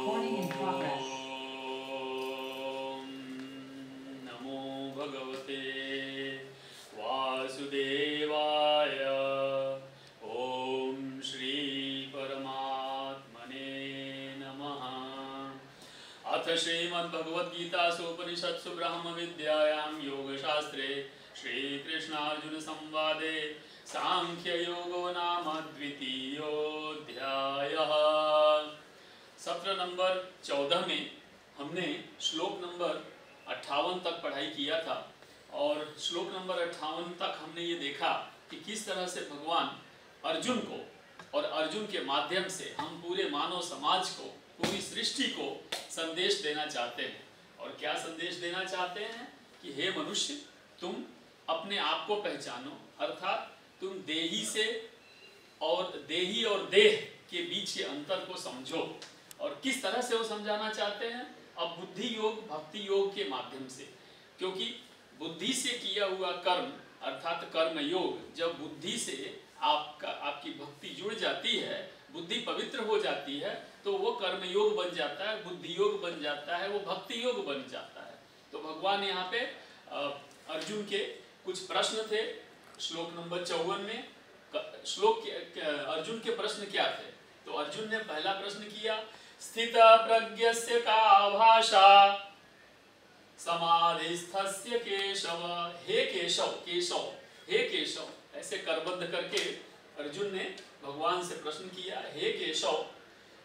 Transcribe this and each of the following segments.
Recording in progress. नमो भगवते वासुदेवाय। ओम श्री परमात्मने नमः। अथ श्रीमद्भगवद्गीतासु उपनिषत्सु ब्रह्म विद्यायां योगशास्त्रे श्रीकृष्णार्जुन संवादे सांख्य योगो नाम द्वितीयोऽध्यायः। सत्र नंबर 14 में हमने श्लोक नंबर 58 तक पढ़ाई किया था और श्लोक नंबर 58 तक हमने ये देखा कि किस तरह से भगवान अर्जुन को और अर्जुन के माध्यम से हम पूरे मानव समाज को, पूरी सृष्टि को संदेश देना चाहते हैं। और क्या संदेश देना चाहते हैं कि हे मनुष्य, तुम अपने आप को पहचानो, अर्थात तुम देही और देह के बीच के अंतर को समझो। और किस तरह से वो समझाना चाहते हैं? अब बुद्धि योग, भक्ति योग के माध्यम से। क्योंकि बुद्धि से किया हुआ कर्म अर्थात कर्म योग, जब बुद्धि से आपकी भक्ति जुड़ जाती है, बुद्धि पवित्र हो जाती है, तो वो कर्म योग बन जाता है, बुद्धि योग बन जाता है, वो भक्ति योग बन जाता है। तो भगवान यहाँ पे अर्जुन के कुछ प्रश्न थे श्लोक नंबर 54 में। अर्जुन के प्रश्न क्या थे? तो अर्जुन ने पहला प्रश्न किया, स्थित प्रज्ञस्य का भाषा समाधिस्थस्य केशव। हे केशव, केशव, हे केशव, ऐसे करबद्ध करके अर्जुन ने भगवान से प्रश्न किया, हे केशव,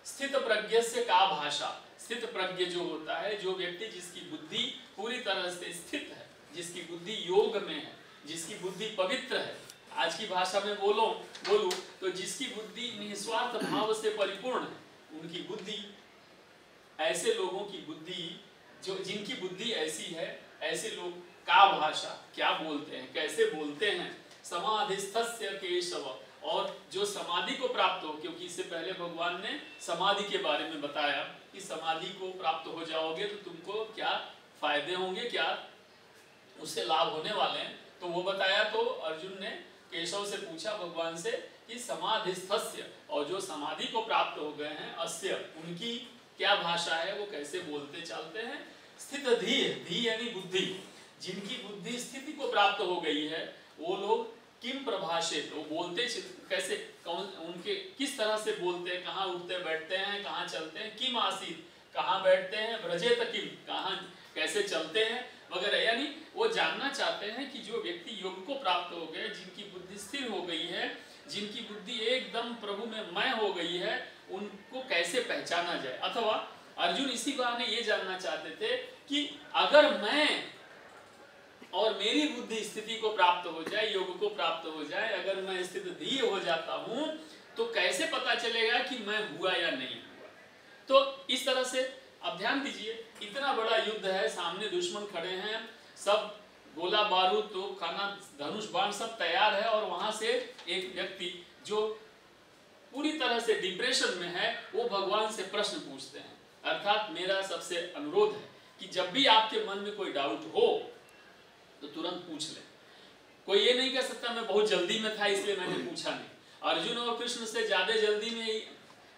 स्थित प्रज्ञस्य का भाषा। स्थित प्रज्ञ जो होता है, जो व्यक्ति जिसकी बुद्धि पूरी तरह से स्थित है, जिसकी बुद्धि योग में है, जिसकी बुद्धि पवित्र है। आज की भाषा में बोलूं तो जिसकी बुद्धि निस्वार्थ भाव से परिपूर्ण है, उनकी बुद्धि, ऐसे लोगों की बुद्धि, जो जिनकी बुद्धि ऐसी है, ऐसे लोग का भाषा क्या बोलते हैं, कैसे बोलते हैं? समाधिस्थस्य केशव, और जो समाधि को प्राप्त हो, क्योंकि इससे पहले भगवान ने समाधि के बारे में बताया कि समाधि को प्राप्त हो जाओगे तो तुमको क्या फायदे होंगे, क्या उससे लाभ होने वाले हैं, तो वो बताया। तो अर्जुन ने केशव से पूछा भगवान से कि समाधिस्थस्य, और जो समाधि को प्राप्त हो गए हैं, अस्य, उनकी क्या भाषा है, वो कैसे बोलते चालते हैं? स्थित धी यानी बुद्धि, जिनकी बुद्धि स्थिति को प्राप्त हो गई है, वो लोग किम प्रभाषित, वो बोलते कैसे, कौन, उनके किस तरह से बोलते हैं, कहाँ उठते बैठते हैं, कहाँ चलते हैं, किम आसीत, कहाँ बैठते हैं, ब्रजेत किम, कहाँ कैसे चलते हैं वगैरह। यानी वो जानना चाहते हैं कि जो व्यक्ति योग को प्राप्त हो गए, जिनकी बुद्धि स्थिर हो गई है, जिनकी बुद्धि एकदम प्रभु में मय हो गई है, उनको कैसे पहचाना जाए। अथवा अर्जुन इसी बहाने ये जानना चाहते थे कि अगर मैं और मेरी बुद्धि स्थिति को प्राप्त हो जाए, योग को प्राप्त हो जाए, अगर मैं स्थित धी हो जाता हूँ, तो कैसे पता चलेगा कि मैं हुआ या नहीं हुआ। तो इस तरह से अब ध्यान दीजिए, इतना बड़ा युद्ध है, सामने दुश्मन खड़े हैं, सब गोला बारूद तो खाना, धनुष बाण सब तैयार है, और वहां से एक व्यक्ति जो पूरी तरह से डिप्रेशन में है, वो भगवान से प्रश्न पूछते हैं। अर्थात मेरा सबसे अनुरोध है कि जब भी आपके मन में कोई डाउट हो तो तुरंत पूछ ले। कोई ये नहीं कह सकता मैं बहुत जल्दी में था इसलिए मैंने पूछा नहीं। अर्जुन और कृष्ण से ज्यादा जल्दी में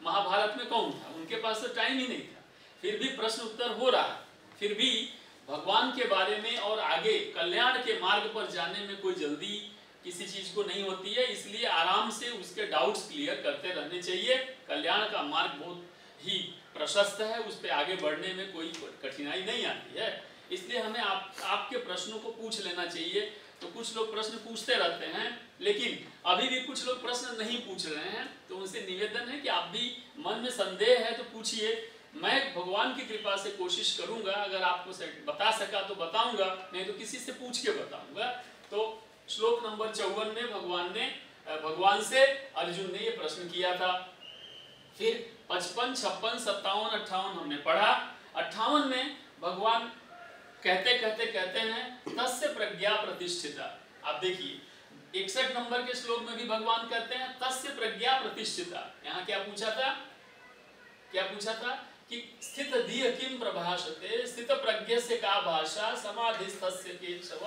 महाभारत में कौन था? उनके पास तो टाइम ही नहीं था, फिर भी प्रश्न उत्तर हो रहा। फिर भी भगवान के बारे में और आगे कल्याण के मार्ग पर जाने में कोई जल्दी किसी चीज को नहीं होती है, इसलिए आराम से उसके डाउट्स क्लियर करते रहने चाहिए। कल्याण का मार्ग बहुत ही प्रशस्त है, उस पर आगे बढ़ने में कोई कठिनाई नहीं आती है, इसलिए हमें आपके प्रश्नों को पूछ लेना चाहिए। तो कुछ लोग प्रश्न पूछते रहते हैं, लेकिन अभी भी कुछ लोग प्रश्न नहीं पूछ रहे हैं, तो उनसे निवेदन है कि आप भी मन में संदेह है तो पूछिए। मैं भगवान की कृपा से कोशिश करूंगा, अगर आपको बता सका तो बताऊंगा, नहीं तो किसी से पूछ के बताऊंगा। तो श्लोक नंबर 54 में भगवान से अर्जुन ने ये प्रश्न किया था। फिर 55, 56, 57, 58 हमने पढ़ा। 58 में भगवान कहते हैं तस्य प्रज्ञा प्रतिष्ठिता। आप देखिए 61 नंबर के श्लोक में भी भगवान कहते हैं तस्य प्रज्ञा प्रतिष्ठिता। यहाँ क्या पूछा था कि स्थित धिय किम प्रभाषते, स्थित प्रज्ञस्य का भाषा, समाधिस्थस्य केशव,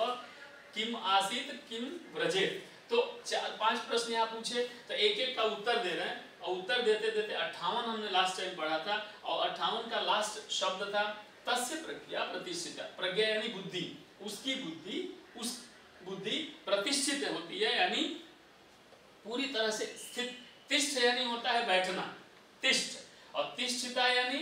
किम आसीत किम व्रजेत। तो 4-5 प्रश्न यहाँ पूछे, तो एक एक का उत्तर दे रहे हैं और उत्तर देते देते 58 हमने लास्ट टाइम पढ़ा था, और 58 का लास्ट शब्द था तस्य प्रज्ञा प्रतिष्ठिता। प्रज्ञा यानी बुद्धि, उसकी बुद्धि, उस बुद्धि प्रतिष्ठित होती है, यानी पूरी तरह से स्थित। तिष्ठ यानी होता है बैठना, तिष्ठ, और तिष्ठिता यानी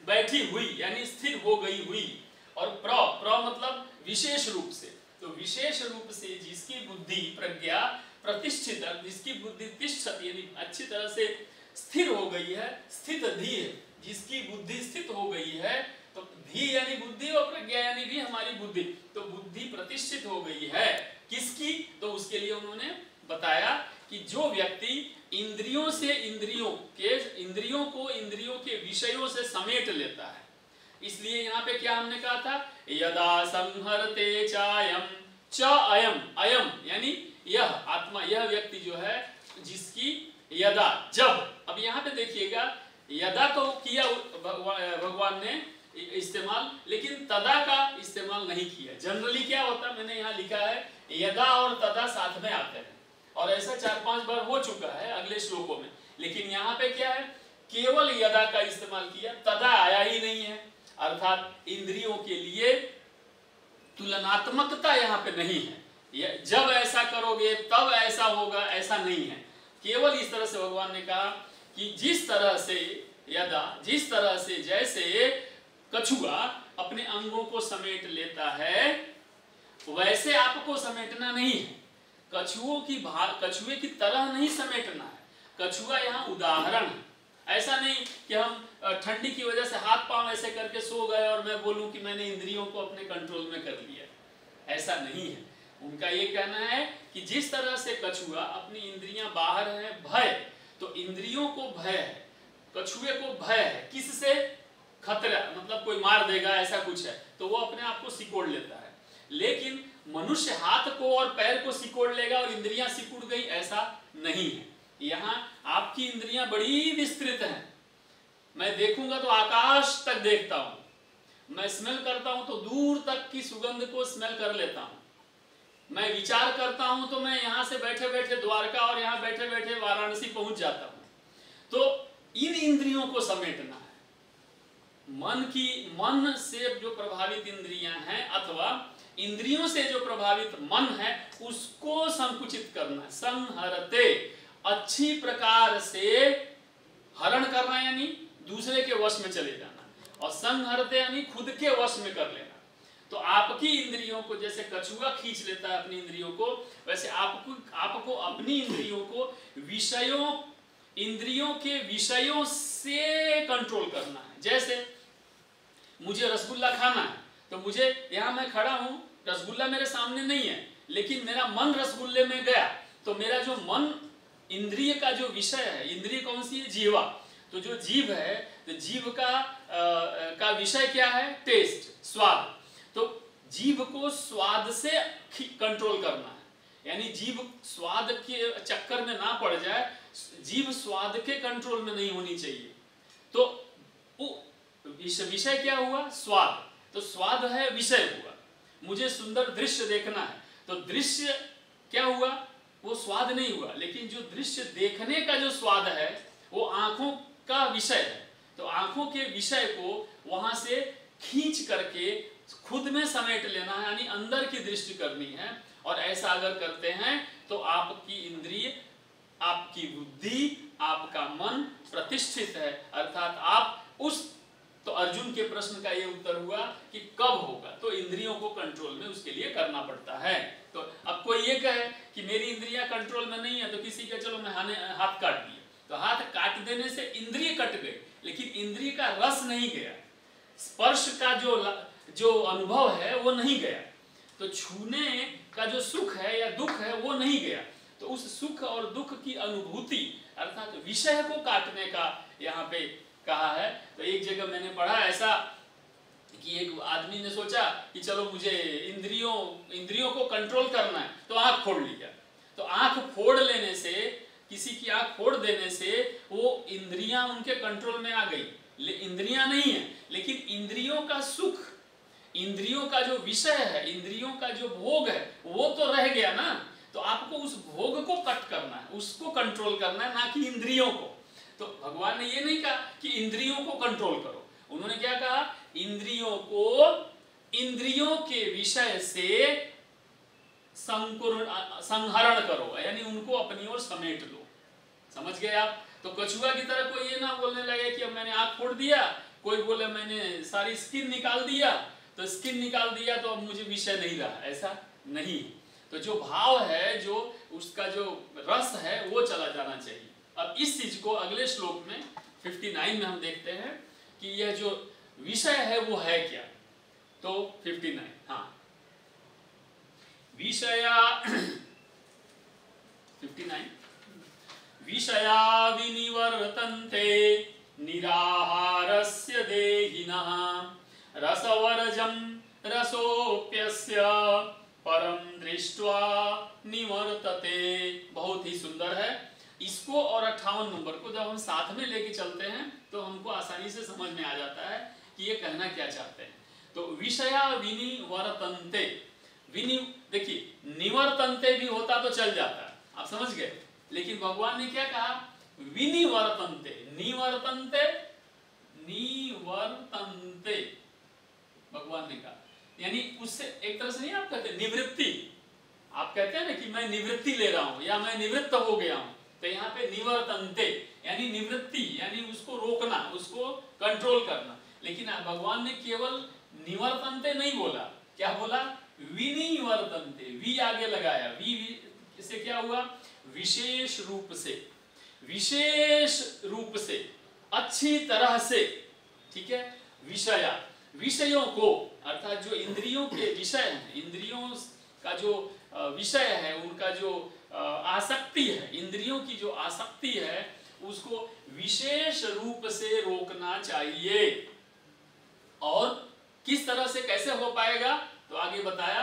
बैठी हुई, यानी स्थिर हो गई हुई। और प्र मतलब विशेष रूप से, तो विशेष रूप से जिसकी बुद्धि प्रज्ञा प्रतिष्ठित, जिसकी बुद्धि तिष्ठत यानी अच्छी तरह से स्थिर हो गई है, स्थित धी है, जिसकी बुद्धि स्थित हो गई है। तो धी यानी बुद्धि और प्रज्ञा यानी भी हमारी बुद्धि, तो बुद्धि प्रतिष्ठित हो गई है किसकी, तो उसके लिए उन्होंने बताया कि जो व्यक्ति इंद्रियों से इंद्रियों को इंद्रियों के विषयों से समेट लेता है। इसलिए यहाँ पे क्या हमने कहा था, यदा संहरते चायम च अयम, अयम यानी यह आत्मा, यह व्यक्ति जो है जिसकी यदा, जब, अब यहाँ पे देखिएगा यदा तो किया भगवान ने इस्तेमाल, लेकिन तदा का इस्तेमाल नहीं किया। जनरली क्या होता, मैंने यहाँ लिखा है यदा और तदा साथ में आते हैं, और ऐसा 4-5 बार हो चुका है अगले श्लोकों में, लेकिन यहाँ पे क्या है, केवल यदा का इस्तेमाल किया, तदा आया ही नहीं है। अर्थात इंद्रियों के लिए तुलनात्मकता यहाँ पे नहीं है, जब ऐसा करोगे तब ऐसा होगा, ऐसा नहीं है। केवल इस तरह से भगवान ने कहा कि जिस तरह से यदा, जिस तरह से जैसे कछुआ अपने अंगों को समेट लेता है, वैसे आपको समेटना नहीं है। कछुए की तरह नहीं समेटना है। कछुआ यहाँ उदाहरण है, ऐसा नहीं कि हम ठंडी की वजह से हाथ पांव ऐसे करके सो गए और मैं बोलूं कि मैंने इंद्रियों को अपने कंट्रोल में कर लिया, ऐसा नहीं है। उनका ये कहना है कि जिस तरह से कछुआ अपनी इंद्रियां बाहर है, भय, तो इंद्रियों को भय है, कछुए को भय है, किससे, खतरा, मतलब कोई मार देगा ऐसा कुछ है, तो वो अपने आप को सिकोड़ लेता है। लेकिन मनुष्य हाथ को और पैर को सिकोड़ लेगा और इंद्रियां सिकुड़ गई, ऐसा नहीं है। यहाँ आपकी इंद्रियां बड़ी विस्तृत हैं। मैं देखूंगा तो आकाश तक देखता हूं, मैं स्मेल करता हूं तो दूर तक की सुगंध को स्मेल कर लेता हूं, मैं विचार करता हूं तो मैं यहाँ से बैठे बैठे द्वारका और यहाँ बैठे बैठे वाराणसी पहुंच जाता हूं। तो इन इंद्रियों को समेटना है। मन से जो प्रभावित इंद्रियां हैं अथवा इंद्रियों से जो प्रभावित मन है, उसको संकुचित करना है। संहरते, अच्छी प्रकार से हरण करना यानी दूसरे के वश में चले जाना, और संहरते यानी खुद के वश में कर लेना। तो आपकी इंद्रियों को जैसे कछुआ खींच लेता है अपनी इंद्रियों को, वैसे आपको अपनी इंद्रियों को इंद्रियों के विषयों से कंट्रोल करना है। जैसे मुझे रसगुल्ला खाना है, तो मुझे यहाँ मैं खड़ा हूँ, रसगुल्ला मेरे सामने नहीं है, लेकिन मेरा मन रसगुल्ले में गया, तो मेरा जो मन, इंद्रिय का जो विषय है, इंद्रिय कौन सी है, जीवा, तो जो जीव है, तो जीव का विषय क्या है, टेस्ट, स्वाद। तो जीव को स्वाद से कंट्रोल करना है, यानी जीव स्वाद के चक्कर में ना पड़ जाए, जीव स्वाद के कंट्रोल में नहीं होनी चाहिए। तो विषय क्या हुआ, स्वाद, तो स्वाद है विषय हुआ। मुझे सुंदर दृश्य देखना है, तो दृश्य क्या हुआ, वो स्वाद नहीं हुआ, लेकिन जो दृश्य देखने का जो स्वाद है वो आंखों का विषय है। तो आंखों के विषय को वहां से खींच करके खुद में समेट लेना है, यानी अंदर की दृष्टि करनी है। और ऐसा अगर करते हैं तो आपकी इंद्रिय, आपकी बुद्धि, आपका मन प्रतिष्ठित है, अर्थात आप उस, तो अर्जुन के प्रश्न का ये उत्तर हुआ कि कब होगा, तो इंद्रियों को कंट्रोल में उसके लिए करना पड़ता है। तो अब कोई ये कहे कि मेरी इंद्रियां कंट्रोल में नहीं है, तो किसी के चलो मैं हाथ काट दिया, तो हाथ काट देने से इंद्रिय कट गई, लेकिन इंद्रिय का रस नहीं गया, स्पर्श का जो अनुभव है वो नहीं गया, तो छूने का जो सुख है या दुख है वो नहीं गया। तो उस सुख और दुख की अनुभूति अर्थात विषय को काटने का यहाँ पे कहा है। तो एक जगह मैंने पढ़ा ऐसा कि एक आदमी ने सोचा कि चलो मुझे इंद्रियों को कंट्रोल करना है, तो आंख फोड़ लिया। तो आंख फोड़ लेने से, किसी की आंख फोड़ देने से वो इंद्रियां उनके कंट्रोल में आ गई। इंद्रियां नहीं है, लेकिन इंद्रियों का सुख, इंद्रियों का जो विषय है, इंद्रियों का जो भोग है वो तो रह गया ना। तो तो आपको उस भोग को कट करना है, उसको कंट्रोल करना है, ना कि इंद्रियों को। तो भगवान ने ये नहीं कहा कि इंद्रियों को कंट्रोल करो, उन्होंने क्या कहा, इंद्रियों को इंद्रियों के विषय से संहरण करो, यानी उनको अपनी ओर समेट लो। समझ गए आप? तो कछुआ की तरह कोई ये ना बोलने लगे कि अब मैंने आँख फोड़ दिया, कोई बोले मैंने सारी स्किन निकाल दिया, तो स्किन निकाल दिया तो अब मुझे विषय नहीं रहा, ऐसा नहीं। तो जो भाव है, जो उसका जो रस है, वो चला जाना चाहिए। अब इस चीज को अगले श्लोक में 59 में हम देखते हैं कि यह जो विषय है वो है क्या। तो 59, हाँ, विषया 59, विषया विनिवर्तन्ते निराहारस्य देहिनः रसवर्जं रसोप्यस्य परम दृष्ट्वा निवर्तते। बहुत ही सुंदर है। इसको और 58 नंबर को जब हम साथ में लेके चलते हैं तो हमको आसानी से समझ में आ जाता है कि ये कहना क्या चाहते हैं। तो विषया विनिवर्तन्ते, देखिए निवर्तन्ते भी होता तो चल जाता, आप समझ गए, लेकिन भगवान ने क्या कहा, विनिवर्तन्ते, निवर्तन्ते, निवर्तन्ते भगवान ने कहा, यानी उससे एक तरह से नहीं आप कहते निवृत्ति, आप कहते हैं ना कि मैं निवृत्ति ले रहा हूं या मैं निवृत्त हो गया हूं, तो यहाँ पे निवर्तन्ते यानी निवृत्ति, यानी उसको रोकना, उसको कंट्रोल करना। लेकिन भगवान ने केवल निवर्तन्ते नहीं बोला, क्या बोला, विनिवर्तन्ते, वी आगे लगाया, वी इससे क्या हुआ, विशेष रूप से, विशेष रूप से, अच्छी तरह से, ठीक है, विषया, विषयों को, अर्थात जो इंद्रियों के विषय हैं, इंद्रियों का जो विषय है, उनका जो आसक्ति है, इंद्रियों की जो आसक्ति है, उसको विशेष रूप से रोकना चाहिए। और किस तरह से, कैसे हो पाएगा, तो आगे बताया,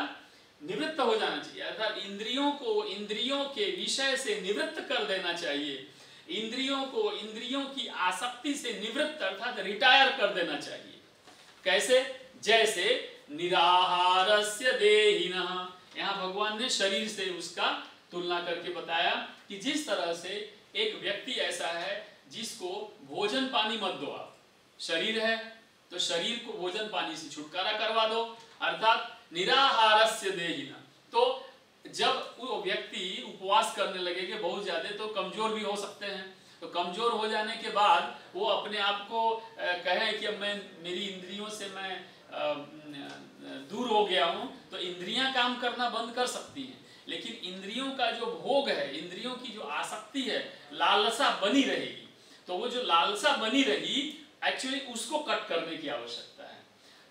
निवृत्त हो जाना चाहिए, अर्थात इंद्रियों को इंद्रियों के विषय से निवृत्त कर देना चाहिए, इंद्रियों को इंद्रियों की आसक्ति से निवृत्त अर्थात रिटायर कर देना चाहिए। कैसे, जैसे निराहारस्य देहिनः, यहाँ भगवान ने शरीर से उसका तुलना करके बताया कि जिस तरह से एक व्यक्ति ऐसा है जिसको भोजन पानी मत दो आप, शरीर है तो शरीर को भोजन पानी से छुटकारा करवा दो, अर्थात निराहारस्य देहिनः। तो जब वो व्यक्ति उपवास करने लगेंगे बहुत ज्यादा तो कमजोर भी हो सकते हैं, तो कमजोर हो जाने के बाद वो अपने आप को कहें कि अब मैं, मेरी इंद्रियों से मैं दूर हो गया हूं, तो इंद्रियां काम करना बंद कर सकती हैं, लेकिन इंद्रियों का जो भोग है, इंद्रियों की जो आसक्ति है, लालसा बनी रहेगी। तो वो जो लालसा बनी रही, एक्चुअली उसको कट करने की आवश्यकता है।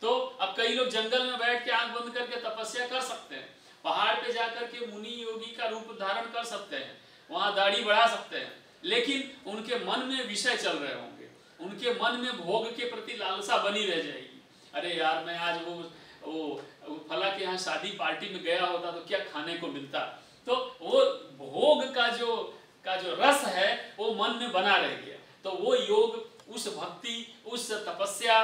तो अब कई लोग जंगल में बैठ के आंख बंद करके तपस्या कर सकते हैं, पहाड़ पे जाकर के मुनि योगी का रूप धारण कर सकते हैं, वहां दाढ़ी बढ़ा सकते हैं, लेकिन उनके मन में विषय चल रहे होंगे, उनके मन में भोग के प्रति लालसा बनी रह जाएगी। अरे यार, मैं आज वो फला के यहाँ शादी पार्टी में गया होता तो क्या खाने को मिलता, तो वो भोग का जो रस है वो मन में बना रह गया। तो वो योग, उस भक्ति, उस तपस्या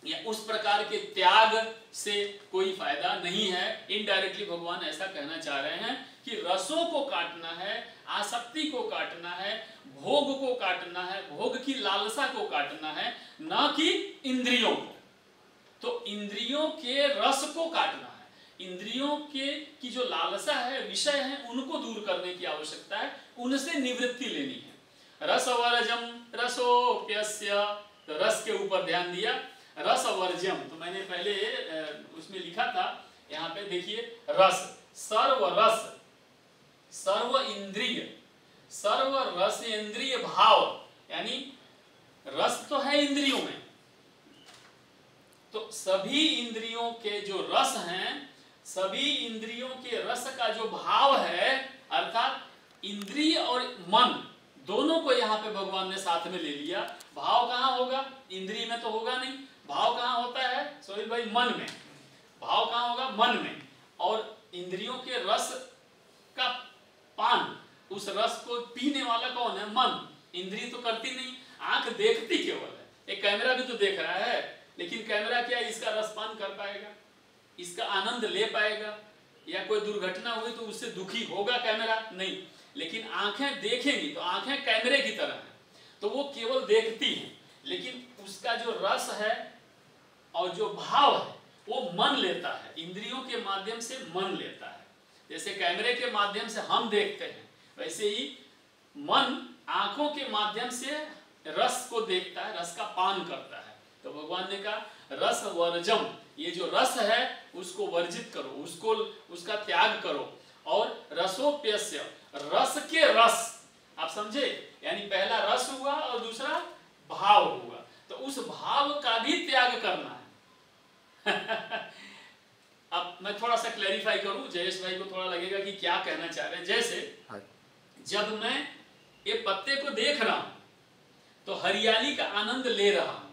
या उस प्रकार के त्याग से कोई फायदा नहीं है। इनडायरेक्टली भगवान ऐसा कहना चाह रहे हैं कि रसों को काटना है, आसक्ति को काटना है, भोग को काटना है, भोग की लालसा को काटना है, ना कि इंद्रियों को। तो इंद्रियों के रस को काटना है, इंद्रियों के की जो लालसा है, विषय है, उनको दूर करने की आवश्यकता है, उनसे निवृत्ति लेनी है। रसवर्जम रसोप्यस्य, तो रस के ऊपर ध्यान दिया, रसवर्जम, तो मैंने पहले उसमें लिखा था, यहाँ पे देखिए, रस, सर्व रस, सर्व इंद्रिय, सर्व रस इंद्रिय भाव, यानी रस तो है इंद्रियों में, तो सभी इंद्रियों के जो रस हैं, सभी इंद्रियों के रस का जो भाव है, अर्थात इंद्रिय और मन दोनों को यहाँ पे भगवान ने साथ में ले लिया। भाव कहाँ होगा, इंद्रिय में तो होगा नहीं, भाव कहाँ होता है सोहेल भाई, मन में। भाव कहाँ होगा, मन में। और इंद्रियों के रस का पान, उस रस को पीने वाला कौन है, मन। इंद्रिय तो करती नहीं, आंख देखती केवल है। एक कैमरा भी तो देख रहा है, लेकिन कैमरा क्या इसका रसपान कर पाएगा, इसका आनंद ले पाएगा, या कोई दुर्घटना हुई तो उससे दुखी होगा कैमरा? नहीं। लेकिन आंखें देखेंगी तो आंखें कैमरे की तरह हैं, तो वो केवल देखती हैं, लेकिन उसका जो रस है और जो भाव है वो मन लेता है, इंद्रियों के माध्यम से मन लेता है। जैसे कैमरे के माध्यम से हम देखते हैं, वैसे ही मन आंखों के माध्यम से रस को देखता है, रस का पान करता है। तो भगवान ने कहा रस वर्जम, ये जो रस है उसको वर्जित करो, उसको उसका त्याग करो। और रसोप्यस्य, रस के रस, आप समझे, यानी पहला रस हुआ और दूसरा भाव हुआ, तो उस भाव का भी त्याग करना है। अब मैं थोड़ा सा क्लैरिफाई करूं, जयेश भाई को थोड़ा लगेगा कि क्या कहना चाह रहे हैं। जैसे जब मैं ये पत्ते को देख रहा हूं तो हरियाली का आनंद ले रहा हूं,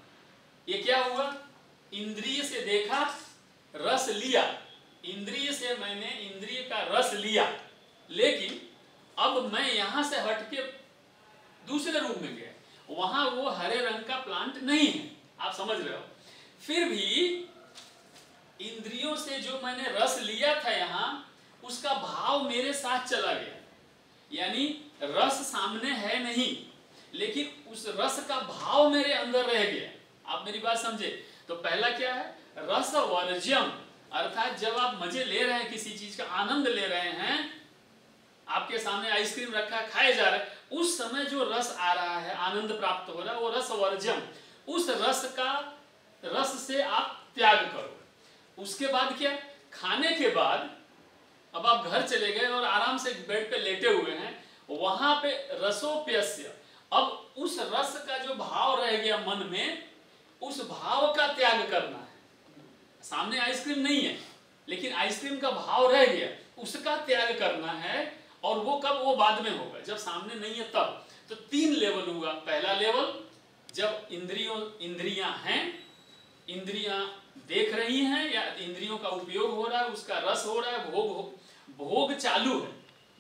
ये क्या हुआ? इंद्रिय से देखा, रस लिया, इंद्रिय से मैंने इंद्रिय का रस लिया, लेकिन अब मैं यहां से हटके दूसरे रूम में गया, वहां वो हरे रंग का प्लांट नहीं है, आप समझ रहे हो। फिर भी इंद्रियों से जो मैंने रस लिया था यहां, उसका भाव मेरे साथ चला गया, यानी रस सामने है नहीं, लेकिन उस रस का भाव मेरे अंदर रह गया। आप मेरी बात समझे? तो पहला क्या है? रस वर्ज्यम, अर्थात जब आप मजे ले रहे हैं, किसी चीज का आनंद ले रहे हैं, आपके सामने आइसक्रीम रखा, खाए जा रहे हैं, उस समय जो रस आ रहा है, आनंद प्राप्त हो रहा है, वो रस वर्ज्यम, उस रस से आप त्याग करो। उसके बाद क्या? खाने के बाद अब आप घर चले गए और आराम से बेड पे लेटे हुए हैं, वहां पे रसोप्यस्य, अब उस रस का जो भाव रह गया मन में, उस भाव का त्याग करना है। सामने आइसक्रीम नहीं है, लेकिन आइसक्रीम का भाव रह गया, उसका त्याग करना है। और वो कब? वो बाद में होगा, जब सामने नहीं है तब। तो 3 लेवल हुआ। पहला लेवल जब इंद्रियां हैं, इंद्रियां देख रही हैं या इंद्रियों का उपयोग हो रहा है, उसका रस हो रहा है, भोग चालू है,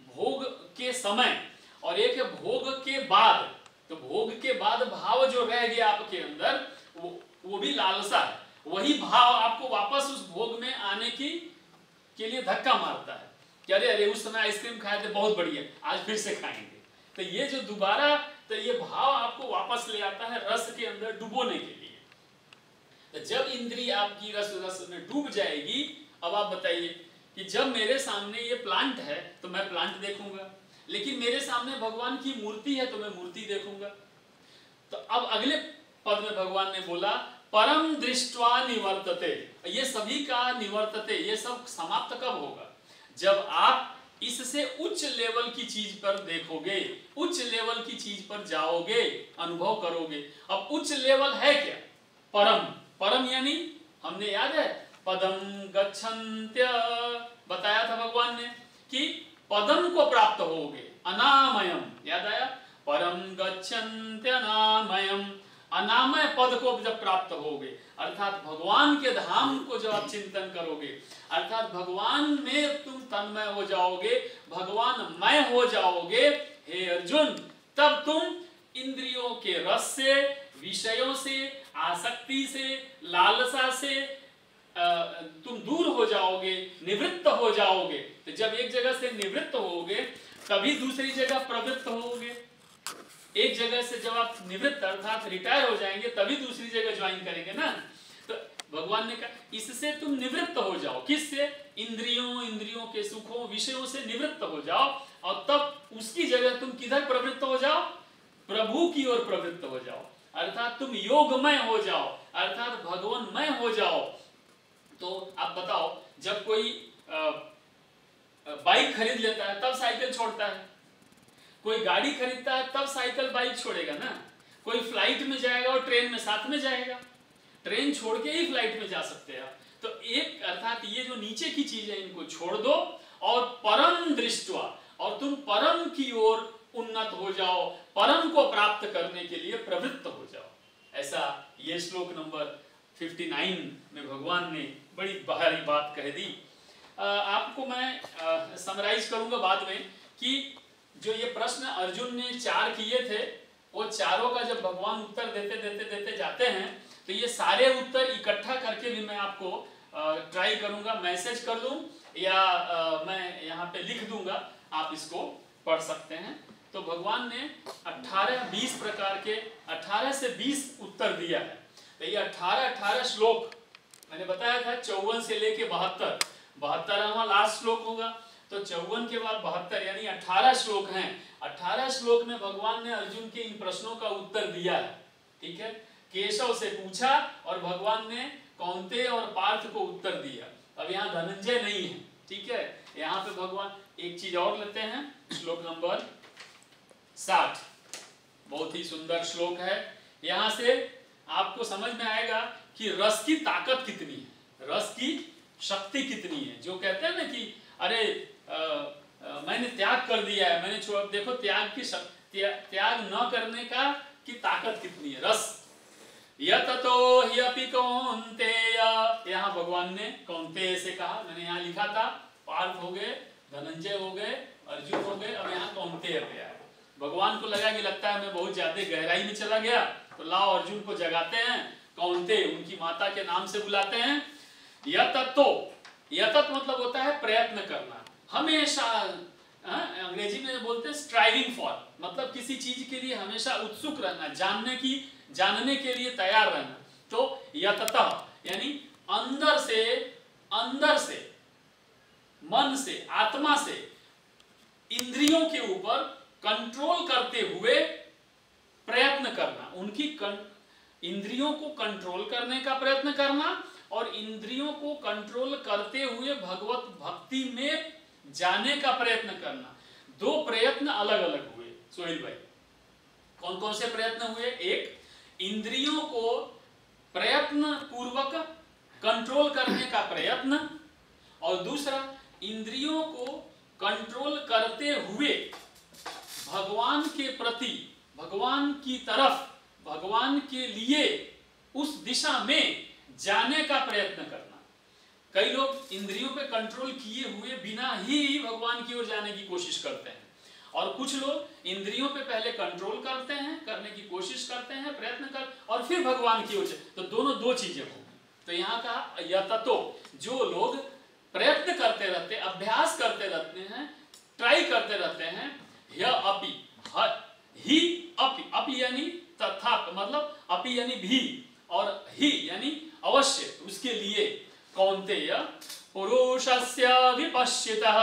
भोग के समय, और एक है भोग के बाद। तो भोग के बाद भाव जो रह गया आपके अंदर, वो भी लालसा है, वही भाव आपको वापस उस भोग में आने के लिए धक्का मारता है कि अरे अरे उस समय आइसक्रीम खाए थे, बहुत बढ़िया, आज फिर से खाएंगे। तो ये जो दोबारा, तो ये भाव आपको वापस ले आता है रस के अंदर डुबोने के लिए। तो जब इंद्रिय आपकी रस में डूब जाएगी, अब आप बताइए कि जब मेरे सामने ये प्लांट है तो मैं प्लांट देखूंगा, लेकिन मेरे सामने भगवान की मूर्ति है तो मैं मूर्ति देखूंगा। तो अब अगले पद में भगवान ने बोला परम दृष्ट्वा निवर्तते, ये सभी का निवर्तते, ये सब समाप्त कब होगा? जब आप इससे उच्च लेवल की चीज पर देखोगे, उच्च लेवल की चीज पर जाओगे, अनुभव करोगे। अब उच्च लेवल है क्या? परम। परम यानी हमने याद है पदम गच्छन्त्य, बताया था भगवान ने कि पदम को प्राप्त होगे, अनामयम, याद आया? परम गच्छन्त्य अनामयम, अनामय पद को जब प्राप्त होगे, अर्थात भगवान के धाम को जब आप चिंतन करोगे, अर्थात भगवान में तुम तन्मय हो जाओगे, भगवानमय हो जाओगे, हे अर्जुन, तब तुम इंद्रियों के रस से, विषयों से, आसक्ति से, लालसा से तुम दूर हो जाओगे, निवृत्त हो जाओगे। तो जब एक जगह से निवृत्त होगे तभी दूसरी जगह प्रवृत्त होगे। एक जगह से जब आप निवृत्त अर्थात रिटायर हो जाएंगे तभी दूसरी जगह ज्वाइन करेंगे ना। तो भगवान ने कहा इससे तुम निवृत्त हो जाओ। किससे? इंद्रियों के सुखों, विषयों से निवृत्त हो जाओ, और तब उसकी जगह तुम किधर प्रवृत्त हो जाओ? प्रभु की ओर प्रवृत्त हो जाओ, अर्थात तुम योगमय हो जाओ, अर्थात भगवानमय हो जाओ। तो आप बताओ, जब कोई बाइक खरीद लेता है तब साइकिल छोड़ता है, कोई गाड़ी खरीदता है तब साइकिल बाइक छोड़ेगा ना। कोई फ्लाइट में जाएगा और ट्रेन में साथ में जाएगा, ट्रेन छोड़ के ही फ्लाइट में जा सकते हैं। तो एक अर्थात ये जो नीचे की चीज है इनको छोड़ दो और परम दृष्टवा, और तुम परम की ओर उन्नत हो जाओ, परम को प्राप्त करने के लिए प्रवृत्त हो जाओ। ऐसा ये श्लोक नंबर 59 में भगवान ने बड़ी बाहरी बात कह दी। आपको मैं समराइज करूंगा बाद में कि जो ये प्रश्न अर्जुन ने 4 किए थे, वो चारों का जब भगवान उत्तर देते जाते हैं तो ये सारे उत्तर इकट्ठा करके भी मैं आपको ट्राई करूंगा, मैसेज कर दूं या मैं यहाँ पे लिख दूंगा, आप इसको पढ़ सकते हैं। तो भगवान ने 18-20 प्रकार के 18 से 20 उत्तर दिया है। तो ये 18 श्लोक मैंने बताया था, 54 से लेके 72, 72वां लास्ट श्लोक होगा। तो 54 के बाद 72 यानी 18 श्लोक हैं। 18 श्लोक में भगवान ने अर्जुन के इन प्रश्नों का उत्तर दिया है। ठीक है, केशव से पूछा और भगवान ने कौंतेय और पार्थ को उत्तर दिया। अब यहाँ धनंजय नहीं है। ठीक है, यहाँ पे भगवान एक चीज और लेते हैं, श्लोक नंबर 60, बहुत ही सुंदर श्लोक है। यहाँ से आपको समझ में आएगा कि रस की ताकत कितनी है, रस की शक्ति कितनी है। जो कहते हैं ना कि अरे मैंने त्याग कर दिया है, मैंने छोड़, देखो त्याग की त्याग न करने का की ताकत कितनी है। रस यततो ह्यपि कौन्तेय, यहाँ भगवान ने कौन्तेय से कहा, मैंने यहाँ लिखा था पार्थ हो गए, धनंजय हो गए, अर्जुन हो गए, अब यहाँ कौन्तेय पे आए। भगवान को लगा कि लगता है मैं बहुत ज्यादा गहराई में चला गया, तो लाओ अर्जुन को जगाते हैं, कौन्तेय उनकी माता के नाम से बुलाते हैं। यततो, यतत मतलब होता है प्रयत्न करना, हमेशा, अंग्रेजी में बोलते हैं स्ट्राइविंग फॉर, मतलब किसी चीज के लिए हमेशा उत्सुक रहना, जानने के लिए तैयार रहना। तो यततः यानी अंदर से मन से, आत्मा से इंद्रियों के ऊपर कंट्रोल करते हुए प्रयत्न करना, उनकी इंद्रियों को कंट्रोल करने का प्रयत्न करना और इंद्रियों को कंट्रोल करते हुए भगवत भक्ति में जाने का प्रयत्न करना। दो प्रयत्न अलग अलग हुए सोहेल भाई। कौन कौन से प्रयत्न हुए? एक, इंद्रियों को प्रयत्न पूर्वक कंट्रोल करने का प्रयत्न, और दूसरा इंद्रियों को कंट्रोल करते हुए भगवान के प्रति, भगवान की तरफ, भगवान के लिए उस दिशा में जाने का प्रयत्न करना। कई लोग इंद्रियों पे कंट्रोल किए हुए बिना ही भगवान की ओर जाने की कोशिश करते हैं, और कुछ लोग इंद्रियों पे पहले कंट्रोल करते हैं, करने की कोशिश करते हैं, प्रयत्न कर, और फिर भगवान की ओर जाते। तो दोनों दो चीजें होंगी। तो यहाँ कहा यततो, जो लोग प्रयत्न करते रहते, अभ्यास करते रहते हैं, ट्राई करते रहते हैं, अपि, ही अपि, अपि यानी तथा, मतलब अपि यानी भी, और ही यानी अवश्य, उसके लिए, कौन्तेय पुरुषस्य विपश्चितः।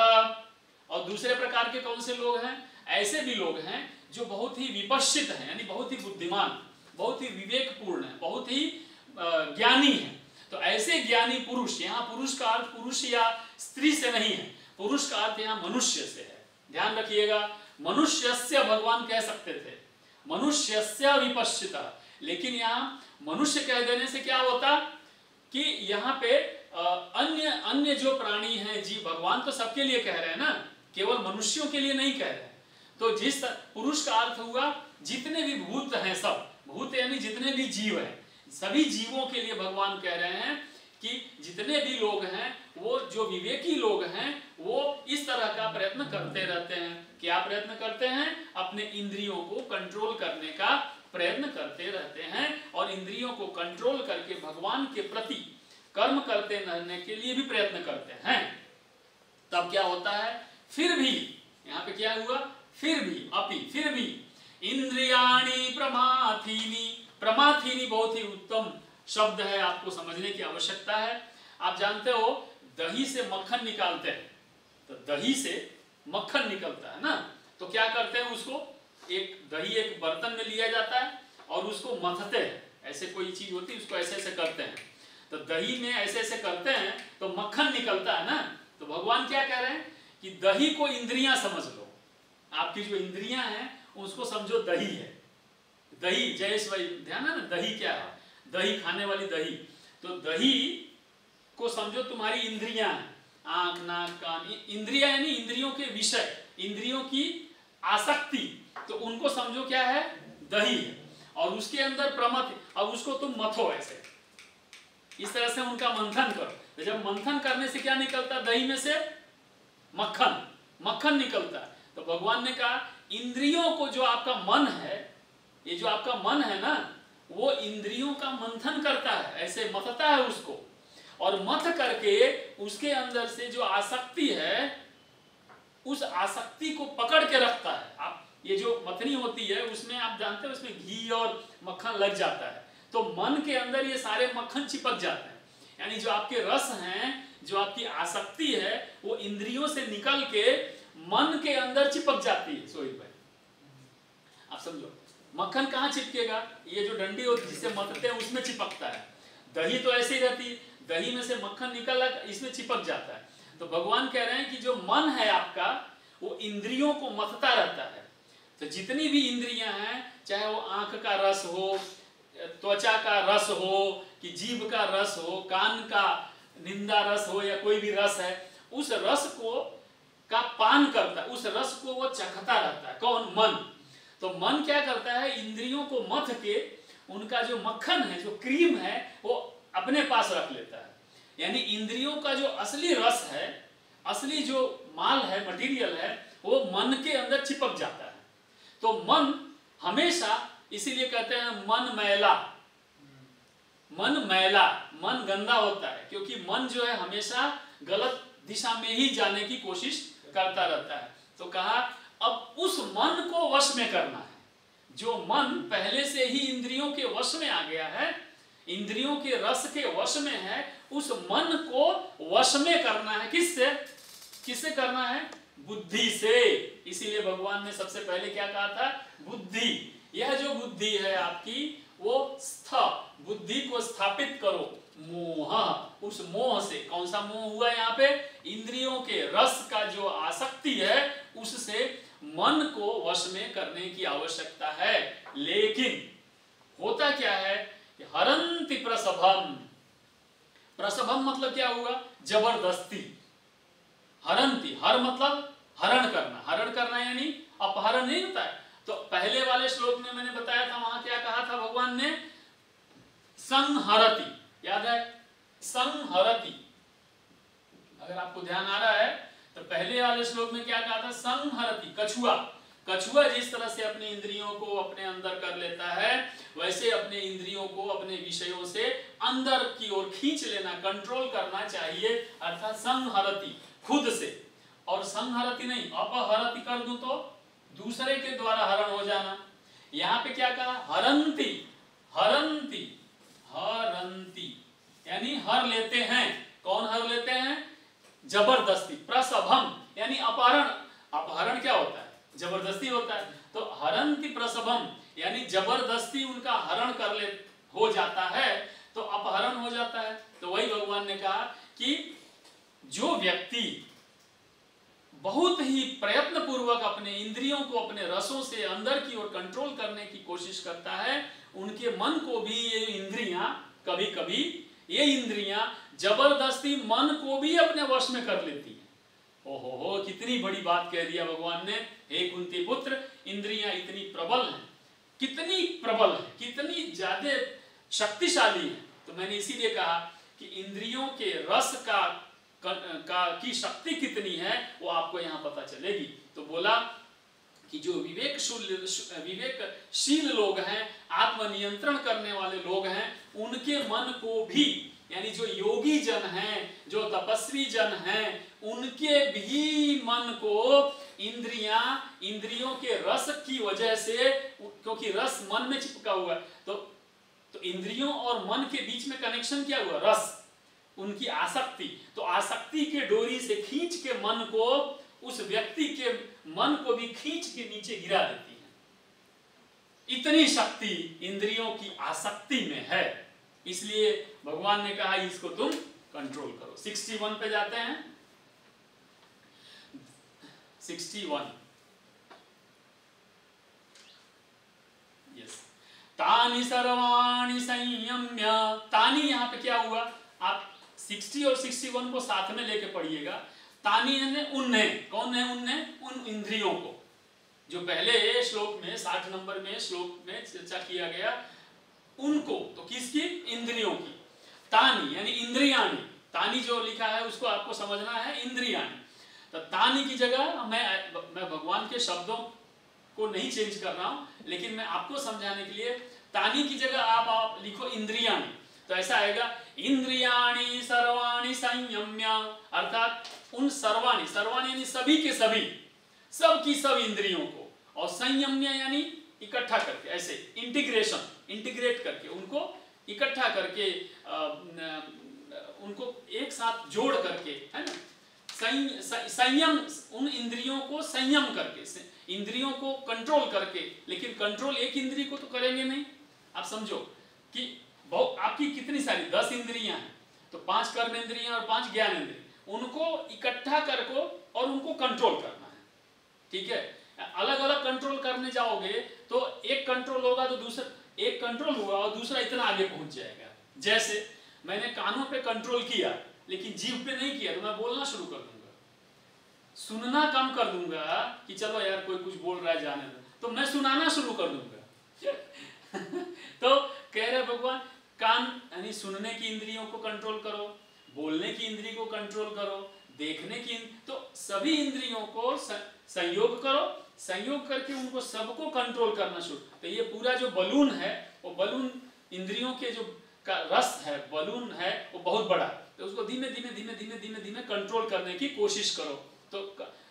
और दूसरे प्रकार के कौन से लोग हैं? ऐसे भी लोग हैं जो बहुत ही विपश्चित हैं, यानी बहुत ही बुद्धिमान, बहुत ही विवेकपूर्ण है, बहुत ही ज्ञानी है। तो ऐसे ज्ञानी पुरुष, यहाँ पुरुष का अर्थ पुरुष या स्त्री से नहीं है, पुरुष का अर्थ यहाँ मनुष्य से है। ध्यान रखिएगा, मनुष्यस्य भगवान कह सकते थे, मनुष्यस्य विपश्चितः, लेकिन यहाँ मनुष्य कह देने से क्या होता कि यहाँ पे अन्य जो प्राणी हैं, जी, भगवान तो सबके लिए कह रहे हैं ना, केवल मनुष्यों के लिए नहीं कह रहे हैं। तो जिस पुरुष का अर्थ हुआ जितने भी भूत हैं, सब भूत यानी जितने भी जीव हैं, सभी जीवों के लिए भगवान कह रहे हैं कि जितने भी लोग हैं, वो जो विवेकी लोग हैं, वो इस तरह का प्रयत्न करते रहते हैं। क्या प्रयत्न करते हैं? अपने इंद्रियों को कंट्रोल करने का प्रयत्न करते रहते हैं, और इंद्रियों को कंट्रोल करके भगवान के प्रति कर्म करते रहने के लिए भी प्रयत्न करते हैं। तब क्या होता है? फिर भी, यहाँ पे क्या हुआ? फिर भी, अपि, फिर भी, इंद्रियाणि प्रमाथीनि, प्रमाथीनि बहुत ही उत्तम शब्द है, आपको समझने की आवश्यकता है। आप जानते हो दही से मक्खन निकालते हैं, तो दही से मक्खन निकलता है ना, तो क्या करते हैं? उसको दही एक बर्तन में लिया जाता है और उसको मथते हैं, ऐसे कोई चीज होती है, उसको ऐसे ऐसे करते हैं, तो दही में ऐसे ऐसे करते हैं तो मक्खन निकलता है ना। तो भगवान क्या कह रहे हैं कि दही को इंद्रियां समझ लो, आपकी जो इंद्रियां हैं उसको समझो दही है। दही, जयेश भाई ध्यान है ना, दही क्या है? दही, खाने वाली दही। तो दही को समझो तुम्हारी इंद्रियां हैं, आंख, नाक, कान। इंद्रियां यानी इंद्रियों के विषय, इंद्रियों की आसक्ति, तो उनको समझो क्या है? दही है। और उसके अंदर प्रमथ, अब उसको तुम मथो ऐसे, इस तरह से उनका मंथन करो। तो जब मंथन करने से क्या निकलता? दही में से मक्खन, मक्खन निकलता है। तो भगवान ने कहा इंद्रियों को, जो आपका मन है, ये जो आपका मन है ना, वो इंद्रियों का मंथन करता है, ऐसे मथता है उसको, और मथ करके उसके अंदर से जो आसक्ति है उस आसक्ति को पकड़ के रखता है। आप ये जो मथनी होती है उसमें आप जानते हो उसमें घी और मक्खन लग जाता है, तो मन के अंदर ये सारे मक्खन चिपक जाते हैं। यानी जो आपके रस हैं, जो आपकी आसक्ति है, वो इंद्रियों से निकल के मन के अंदर चिपक जाती है। सोहित भाई आप समझो, मक्खन कहाँ चिपकेगा? ये जो डंडी होती है जिससे मथते हैं उसमें चिपकता है। दही तो ऐसे ही रहती है, दही में से मक्खन निकल इसमें चिपक जाता है। तो भगवान कह रहे हैं कि जो मन है आपका वो इंद्रियों को मथता रहता है। तो जितनी भी इंद्रियां हैं, चाहे वो आंख का रस हो, त्वचा का रस हो, कि जीभ का रस हो, कान का निंदा रस हो, या कोई भी रस है, उस रस को का पान करता है, उस रस को वो चखता रहता है। कौन? मन। तो मन क्या करता है? इंद्रियों को मथ के उनका जो मक्खन है, जो क्रीम है, वो अपने पास रख लेता है। यानी इंद्रियों का जो असली रस है, असली जो माल है, मटेरियल है, वो मन के अंदर चिपक जाता है। तो मन हमेशा, इसीलिए कहते हैं मन मैला, मन मैला, मन गंदा होता है, क्योंकि मन जो है हमेशा गलत दिशा में ही जाने की कोशिश करता रहता है। तो कहा अब उस मन को वश में करना है। जो मन पहले से ही इंद्रियों के वश में आ गया है, इंद्रियों के रस के वश में है, उस मन को वश में करना है। किससे? किससे करना है? बुद्धि से। इसीलिए भगवान ने सबसे पहले क्या कहा था? बुद्धि। यह जो बुद्धि है आपकी, वो बुद्धि को स्थापित करो। मोह, उस मोह से। कौन सा मोह हुआ यहाँ पे? इंद्रियों के रस का जो आसक्ति है, उससे मन को वश में करने की आवश्यकता है। लेकिन होता क्या है कि हरन्ति प्रसभम। प्रसभम मतलब क्या हुआ? जबरदस्ती। हरन्ति, हर मतलब हरण करना। हरण करना यानी अपहरण नहीं होता है। तो पहले वाले श्लोक में मैंने बताया था, वहां क्या कहा था भगवान ने? संहरति। याद है? संहरति। अगर आपको ध्यान आ रहा है तो पहले वाले श्लोक में क्या कहा था? संहरति। कछुआ, कछुआ जिस तरह से अपनी इंद्रियों को अपने अंदर कर लेता है, वैसे अपने इंद्रियों को अपने विषयों से अंदर की ओर खींच लेना, कंट्रोल करना चाहिए। अर्थात संहरति, खुद से। और संहरति नहीं, अपहरति कर दूं तो दूसरे के द्वारा हरण हो जाना। यहाँ पे क्या कहा? हरन्ति। हरन्ति, हरन्ति यानी हर लेते हैं। कौन हर लेते हैं? जबरदस्ती। प्रसभम यानी अपहरण। अपहरण क्या होता है? जबरदस्ती होता है। तो हरन्ति प्रसभम यानी जबरदस्ती उनका हरण कर ले हो जाता है, तो अपहरण हो जाता है। तो वही भगवान ने कहा कि जो व्यक्ति बहुत ही प्रयत्न पूर्वक अपने इंद्रियों को अपने रसों से अंदर की ओर कंट्रोल करने की कोशिश करता है, उनके मन को भी ये इंद्रियां, कभी कभी ये इंद्रियां जबरदस्ती मन को भी अपने वश में कर लेती हैं। ओहो, कितनी बड़ी बात कह दिया भगवान ने। हे कुंती पुत्र, इंद्रियां इतनी प्रबल हैं, कितनी प्रबल है, कितनी ज्यादा शक्तिशाली है। तो मैंने इसीलिए कहा कि इंद्रियों के रस की शक्ति कितनी है वो आपको यहाँ पता चलेगी। तो बोला कि जो विवेकशील लोग हैं, आत्मनियंत्रण करने वाले लोग हैं, उनके मन को भी, यानी जो योगी जन हैं, जो तपस्वी जन हैं, उनके भी मन को इंद्रियों के रस की वजह से, क्योंकि रस मन में चिपका हुआ है, तो इंद्रियों और मन के बीच में कनेक्शन क्या हुआ? रस, उनकी आसक्ति। तो आसक्ति के डोरी से खींच के मन को, उस व्यक्ति के मन को भी खींच के नीचे गिरा देती है। इतनी शक्ति इंद्रियों की आसक्ति में है। इसलिए भगवान ने कहा इसको तुम कंट्रोल करो। 61 पे जाते हैं। 61 यस। तानि सर्वाणि संयम्य। तानि यहाँ पे क्या हुआ? आप 60 और 61 को साथ में लेके पढ़िएगा। तानि यानी उनने। कौन है उनने? उन इंद्रियों को, जो पहले श्लोक में 60 नंबर में श्लोक में चर्चा किया गया, उनको। तो किसकी? इंद्रियों की। तानि यानी इंद्रियाणि। तानि जो लिखा है उसको आपको समझना है इंद्रियाणि। तो तानि की जगह मैं भगवान के शब्दों को नहीं चेंज कर रहा हूं, लेकिन मैं आपको समझाने के लिए तानि की जगह आप लिखो इंद्रियाणि। तो ऐसा आएगा इंद्रियाणि सर्वाणि संयम्य, अर्थात उन सर्वाणि, सर्वाणि यानी सभी के सभी, सब की सब इंद्रियों को, और संयम्य यानी इकट्ठा करके, ऐसे इंटीग्रेशन, इंटीग्रेट करके, उनको इकट्ठा करके, उनको एक साथ जोड़ करके, है ना, संयम, उन इंद्रियों को संयम करके, इंद्रियों को कंट्रोल करके। लेकिन कंट्रोल एक इंद्री को तो करेंगे नहीं। आप समझो कि आपकी कितनी सारी 10 इंद्रियां हैं, तो 5 कर्म इंद्रियां और 5 ज्ञान इंद्रिय, उनको इकट्ठा करको और उनको कंट्रोल करना है। ठीक है, अलग अलग कंट्रोल करने जाओगे तो एक कंट्रोल होगा तो दूसरा, एक कंट्रोल हुआ और दूसरा इतना आगे पहुंच जाएगा। जैसे मैंने कानों पे कंट्रोल किया लेकिन जीभ पे नहीं किया, तो मैं बोलना शुरू कर दूंगा, सुनना कम कर दूंगा कि चलो यार कोई कुछ बोल रहा है जाने दो, तो मैं सुनाना शुरू कर दूंगा। तो कह रहे भगवान, कान यानी सुनने की इंद्रियों को कंट्रोल करो, बोलने की इंद्रिय को कंट्रोल करो, देखने की, तो सभी इंद्रियों को संयोग करो, संयोग करके उनको सबको कंट्रोल करना शुरू। तो ये पूरा जो बलून है, वो बलून इंद्रियों के जो का रस है, बलून है, वो बहुत बड़ा, तो उसको धीमे धीमे धीमे धीमे धीमे धीमे कंट्रोल करने की कोशिश करो।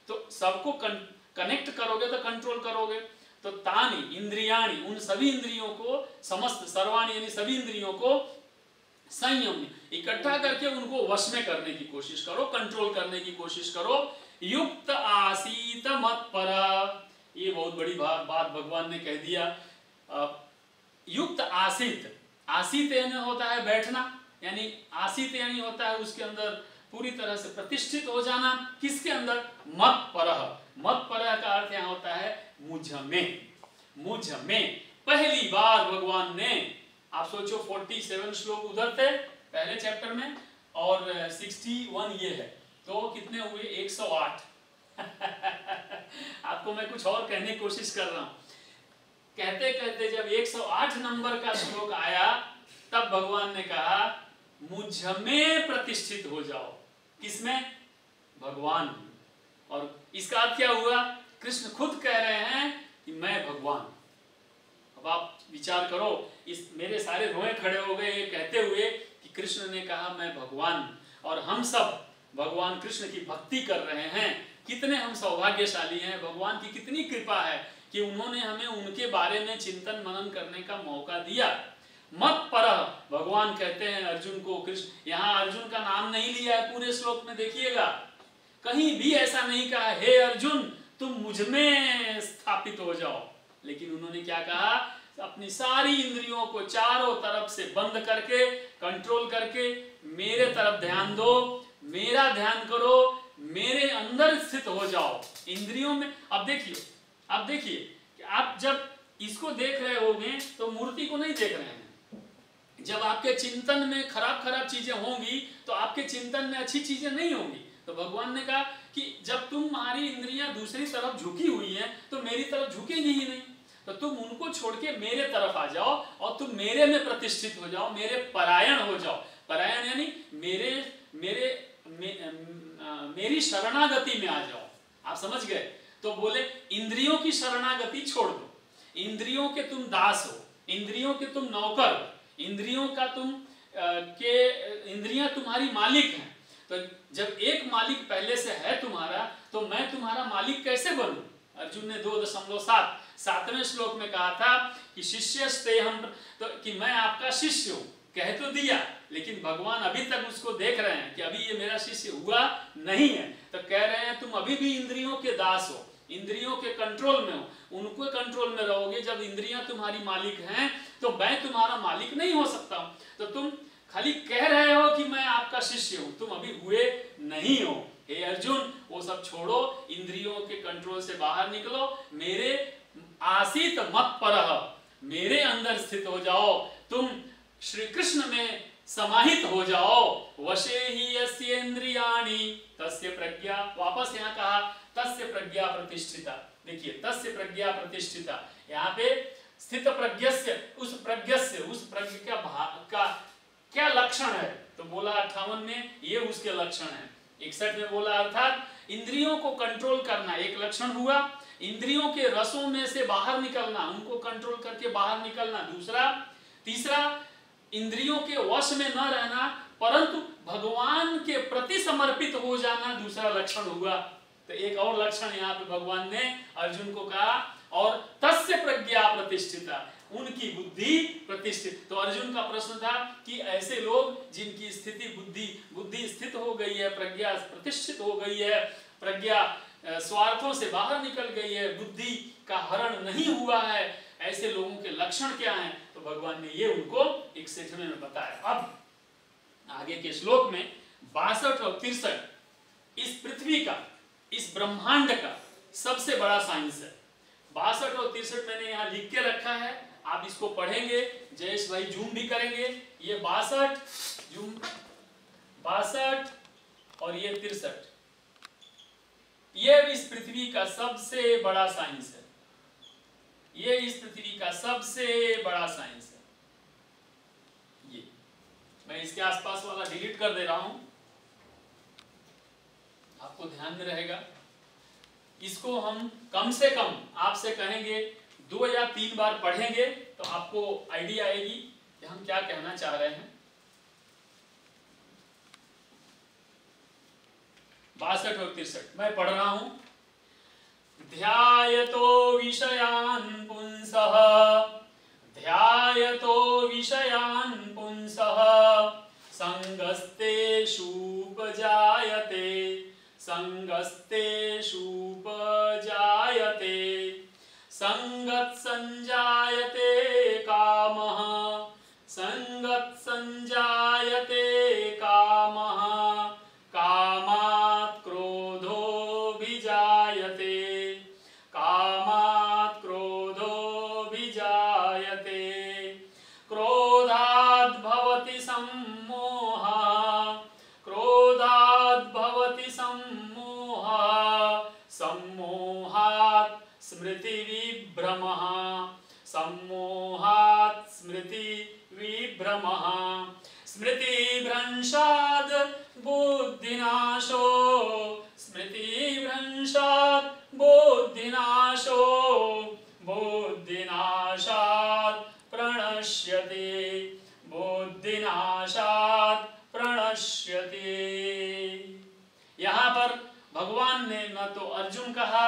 तो सबको कनेक्ट करोगे तो कंट्रोल करोगे। तो तानि इंद्रियाणि, उन सभी इंद्रियों को, समस्त सर्वाणि यानी सभी इंद्रियों को संयम, इकट्ठा करके उनको वश में करने की कोशिश करो, कंट्रोल करने की कोशिश करो। युक्त आसीत मत्पर, ये बहुत बड़ी बात भगवान ने कह दिया। युक्त आसीत, आसीत यानी होता है बैठना, यानी आसीत यानी होता है उसके अंदर पूरी तरह से प्रतिष्ठित हो जाना। किसके अंदर? मत परह। मत परह का अर्थ यहाँ होता है मुझ में, मुझ में। पहली बार भगवान ने, आप सोचो 47 श्लोक उधर थे पहले चैप्टर में और 61 ये है, तो कितने हुए? 108। आपको मैं कुछ और कहने की कोशिश कर रहा हूं। कहते कहते जब 108 नंबर का श्लोक आया तब भगवान ने कहा मुझ में प्रतिष्ठित हो जाओ। किसमें? भगवान। और इसका अर्थ क्या हुआ? कृष्ण खुद कह रहे हैं कि मैं भगवान। अब आप विचार करो, इस मेरे सारे रोए खड़े हो गए ये कहते हुए कि कृष्ण ने कहा मैं भगवान, और हम सब भगवान कृष्ण की भक्ति कर रहे हैं। कितने हम सौभाग्यशाली हैं, भगवान की कितनी कृपा है कि उन्होंने हमें उनके बारे में चिंतन मनन करने का मौका दिया। मत परह, भगवान कहते हैं अर्जुन को। कृष्ण यहाँ अर्जुन का नाम नहीं लिया है पूरे श्लोक में, देखिएगा कहीं भी ऐसा नहीं कहा हे अर्जुन तुम मुझ में स्थापित हो जाओ, लेकिन उन्होंने क्या कहा? अपनी सारी इंद्रियों को चारों तरफ से बंद करके, कंट्रोल करके मेरे तरफ ध्यान दो, मेरा ध्यान करो, मेरे अंदर स्थित हो जाओ इंद्रियों में। अब देखिए कि आप जब इसको देख रहे होंगे तो मूर्ति को नहीं देख रहे हैं। जब आपके चिंतन में खराब चीजें होंगी तो आपके चिंतन में अच्छी चीजें नहीं होंगी। तो भगवान ने कहा कि जब तुम्हारी इंद्रियां दूसरी तरफ झुकी हुई हैं तो मेरी तरफ झुकेगी ही नहीं, तो तुम उनको छोड़ के मेरे तरफ आ जाओ और तुम मेरे में प्रतिष्ठित हो जाओ, मेरे परायण हो जाओ। परायण यानी मेरी शरणागति में आ जाओ। आप समझ गए? तो बोले इंद्रियों की शरणागति छोड़ दो, इंद्रियों के तुम दास हो, इंद्रियों के तुम नौकर हो, इंद्रियों का इंद्रियां तुम्हारी मालिक हैं। तो जब एक मालिक पहले से है तुम्हारा, तो मैं तुम्हारा मालिक कैसे बनूं? अर्जुन ने 2.7वें श्लोक में कहा था कि शिष्यस्तेहम, तो कि मैं आपका शिष्य हूं, कह तो दिया, लेकिन भगवान अभी तक उसको देख रहे हैं कि अभी ये मेरा शिष्य हुआ नहीं है। तो कह रहे हैं तुम अभी भी इंद्रियों के दास हो, इंद्रियों के कंट्रोल में हो, उनको कंट्रोल में रहोगे। जब इंद्रियां तुम्हारी मालिक हैं तो मैं तुम्हारा मालिक नहीं हो सकता हूं। तो तुम खाली कह रहे हो कि मैं आपका शिष्य हूं, तुम अभी हुए नहीं हो। हे अर्जुन वो सब छोड़ो, इंद्रियों के कंट्रोल से बाहर निकलो, मेरे आसीत मत परह, मेरे अंदर स्थित हो जाओ, तुम श्री कृष्ण में समाहित हो जाओ। वशे ही यस्य इंद्रियाणि तस्य प्रज्ञा, वापस यहाँ कहा तस्य प्रज्ञा प्रतिष्ठिता। देखिए तस्य प्रज्ञा प्रतिष्ठिता, यहाँ पे स्थित प्रज्ञस्य, उस प्रज्ञा का क्या लक्षण है? तो बोला 58 में ये उसके लक्षण है। 61 में बोला अर्थात इंद्रियों को कंट्रोल करना एक लक्षण हुआ, इंद्रियों के रसों में से बाहर निकलना, उनको कंट्रोल करके बाहर निकलना दूसरा, तीसरा इंद्रियों के वश में न रहना, परंतु भगवान के प्रति समर्पित हो जाना दूसरा लक्षण हुआ। तो एक और लक्षण यहाँ पे भगवान ने अर्जुन को कहा, और तस्य प्रज्ञा प्रतिष्ठिता, उनकी बुद्धि प्रतिष्ठित। तो अर्जुन का प्रश्न था कि ऐसे लोग जिनकी स्थिति बुद्धि स्थित हो गई है, प्रज्ञा प्रतिष्ठित हो गई है, प्रज्ञा स्वार्थों से बाहर निकल गई है, बुद्धि का हरण नहीं हुआ है, ऐसे लोगों के लक्षण क्या हैं? तो भगवान ने ये उनको एक सेठने में बताया। अब आगे के श्लोक में 62 और 63 इस पृथ्वी का, इस ब्रह्मांड का सबसे बड़ा साइंस है। 62 और 63 मैंने यहाँ लिख के रखा है, आप इसको पढ़ेंगे। जयेश भाई जूम भी करेंगे। ये 62 जूम, 62 और ये 63, ये इस पृथ्वी का सबसे बड़ा साइंस है। ये इस पृथ्वी का सबसे बड़ा साइंस है। ये मैं इसके आसपास वाला डिलीट कर दे रहा हूं, आपको ध्यान में रहेगा। इसको हम कम से कम आपसे कहेंगे 2 या 3 बार पढ़ेंगे तो आपको आइडिया आएगी कि हम क्या कहना चाह रहे हैं। 62 और 63 मैं पढ़ रहा हूं। ध्यायतो विषयान् पुंसः, ध्यायतो विषयान् पुंसः, संगस्तेषूपजायते, संगस्तेषूपजायते, संगत्संजायते कामः, संगत्संजायते कामः, कामात् क्रोधोऽभिजायते, कामात् क्रोधोऽभिजायते, क्रोधाद् भवति सम्मोहः, क्रोधाद् भवति सम्मोहः, सम्मोहात् स्मृतिविभ्रमः, सम्मोहात् स्मृतिविभ्रमः, स्मृतिभ्रंशात् बुद्धिनाशो, स्मृतिभ्रंशात् बुद्धिनाशो, बुद्धिनाशात् प्रणश्यते, बुद्धिनाशात् प्रणश्यते। यहाँ पर भगवान ने न तो अर्जुन कहा,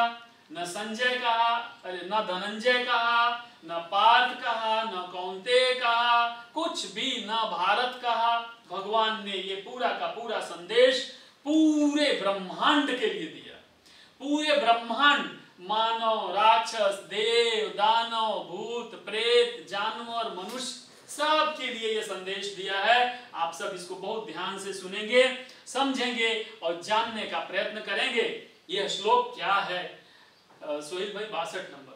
न संजय कहा, न धनंजय कहा, न पार्थ कहा, न कौन्तेय कहा, कुछ भी न भारत कहा। भगवान ने ये पूरा का पूरा संदेश पूरे ब्रह्मांड के लिए दिया। पूरे ब्रह्मांड, मानव, राक्षस, देव, दानव, भूत, प्रेत, जानवर, मनुष्य, सब के लिए ये संदेश दिया है। आप सब इसको बहुत ध्यान से सुनेंगे, समझेंगे और जानने का प्रयत्न करेंगे। यह श्लोक क्या है सोहित भाई? 62 नंबर।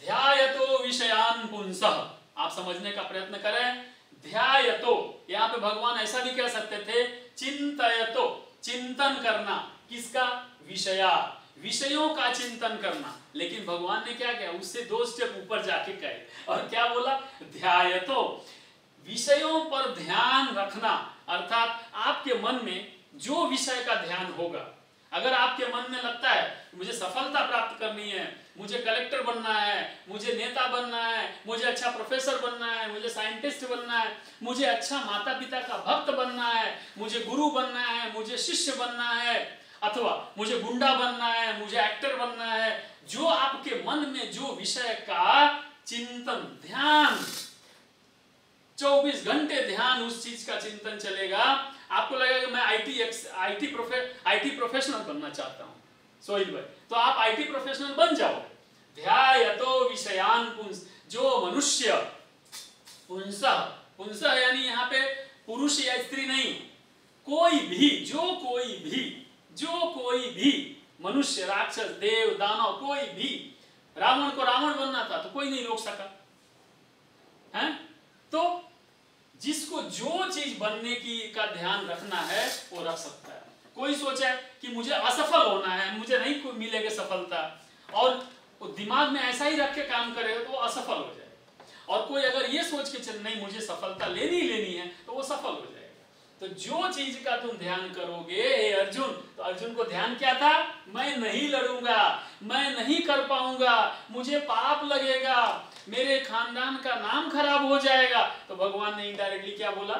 ध्यायतो विषयान् पुंसः, आप समझने का प्रयत्न करें। ध्यायतो, यहाँ पे भगवान ऐसा भी कह सकते थे, चिंतयतो, चिंतन करना। किसका? विषया, विषयों का चिंतन करना। लेकिन भगवान ने क्या किया? उससे 2 स्टेप ऊपर जाके कहे और क्या बोला? ध्यायतो, विषयों पर ध्यान रखना। अर्थात आपके मन में जो विषय का ध्यान होगा, अगर आपके मन में लगता है मुझे सफलता प्राप्त करनी है, मुझे कलेक्टर बनना है, मुझे नेता बनना है, मुझे अच्छा प्रोफेसर बनना है, मुझे साइंटिस्ट बनना है, मुझे अच्छा माता पिता का भक्त बनना है, मुझे गुरु बनना है, मुझे शिष्य बनना है, अथवा मुझे गुंडा बनना है, मुझे एक्टर बनना है, जो आपके मन में जो विषय का चिंतन, ध्यान, 24 घंटे ध्यान उस चीज का चिंतन चलेगा, आपको लगेगा कि मैं आईटी प्रोफेशनल बनना चाहता हूं सोहिल भाई, तो आप आईटी प्रोफेशनल बन जाओ। ध्यायतो विषयान् पुंस, जो मनुष्य, पुंसः, पुंसः यानी यहाँ पे पुरुष या स्त्री नहीं, कोई भी, जो कोई भी मनुष्य, राक्षस, देव, दानव, कोई भी। रावण को रावण बनना था तो कोई नहीं रोक सका है। तो जिसको जो चीज बनने की का ध्यान रखना है वो रख सकता है। कोई सोचा कि मुझे असफल होना है, मुझे नहीं मिलेगी सफलता, और दिमाग में ऐसा ही रख के काम करेगा तो वो असफल हो जाएगा। और कोई अगर ये सोच के चल नहीं मुझे सफलता लेनी है तो वो सफल हो जाएगा। तो जो चीज का तुम ध्यान करोगे अर्जुन, तो अर्जुन को ध्यान क्या था? मैं नहीं लड़ूंगा, मैं नहीं कर पाऊंगा, मुझे पाप लगेगा, मेरे खानदान का नाम खराब हो जाएगा। तो भगवान ने इनडायरेक्टली क्या बोला,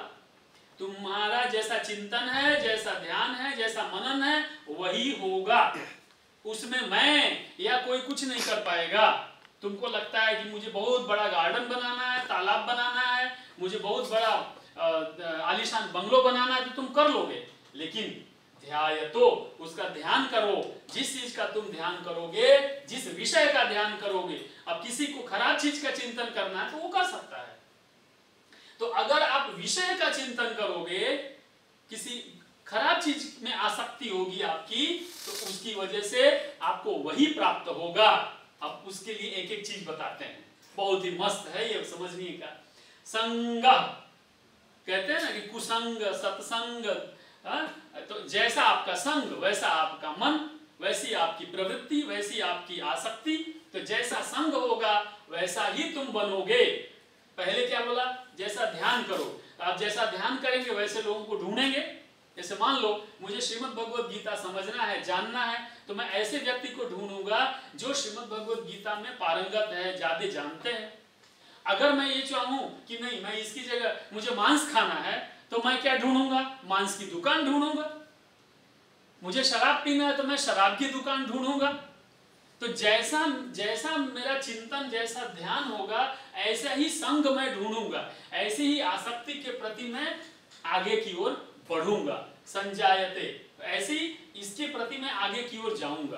तुम्हारा जैसा चिंतन है, जैसा ध्यान है, जैसा मनन है, वही होगा, उसमें मैं या कोई कुछ नहीं कर पाएगा। तुमको लगता है कि मुझे बहुत बड़ा गार्डन बनाना है, तालाब बनाना है, मुझे बहुत बड़ा आलीशान बंगलो बनाना है, तो तुम कर लोगे, लेकिन ध्यायतो, उसका ध्यान करो। जिस चीज का तुम ध्यान करोगे, जिस विषय का ध्यान करोगे, अब किसी को खराब चीज का चिंतन करना है तो वो कर सकता है। तो अगर आप विषय का चिंतन करोगे, किसी खराब चीज में आसक्ति होगी आपकी, तो उसकी वजह से आपको वही प्राप्त होगा। अब उसके लिए एक एक चीज बताते हैं, बहुत ही मस्त है ये समझने का। संग कहते हैं ना कि कुसंग सत्संग, तो जैसा आपका संग वैसा आपका मन, वैसी आपकी प्रवृत्ति, वैसी आपकी आसक्ति। तो जैसा संग होगा वैसा ही तुम बनोगे। पहले क्या बोला, जैसा ध्यान करो। आप जैसा ध्यान करेंगे वैसे लोगों को ढूंढेंगे। जैसे मान लो मुझे श्रीमद् भगवद गीता समझना है, जानना है, तो मैं ऐसे व्यक्ति को ढूंढूंगा जो श्रीमद् भगवद गीता में पारंगत है, ज्यादा जानते हैं। अगर मैं ये चाहूं कि नहीं, मैं इसकी जगह मुझे मांस खाना है, तो मैं क्या ढूंढूंगा, मांस की दुकान ढूंढूंगा। मुझे शराब पीना है तो मैं शराब की दुकान ढूंढूंगा। तो जैसा जैसा मेरा चिंतन, जैसा ध्यान होगा, ऐसा ही संग मैं ढूंढूंगा, ऐसे ही आसक्ति के प्रति मैं आगे की ओर बढ़ूंगा। संजायते, ऐसे ही इसके प्रति मैं आगे की ओर जाऊंगा।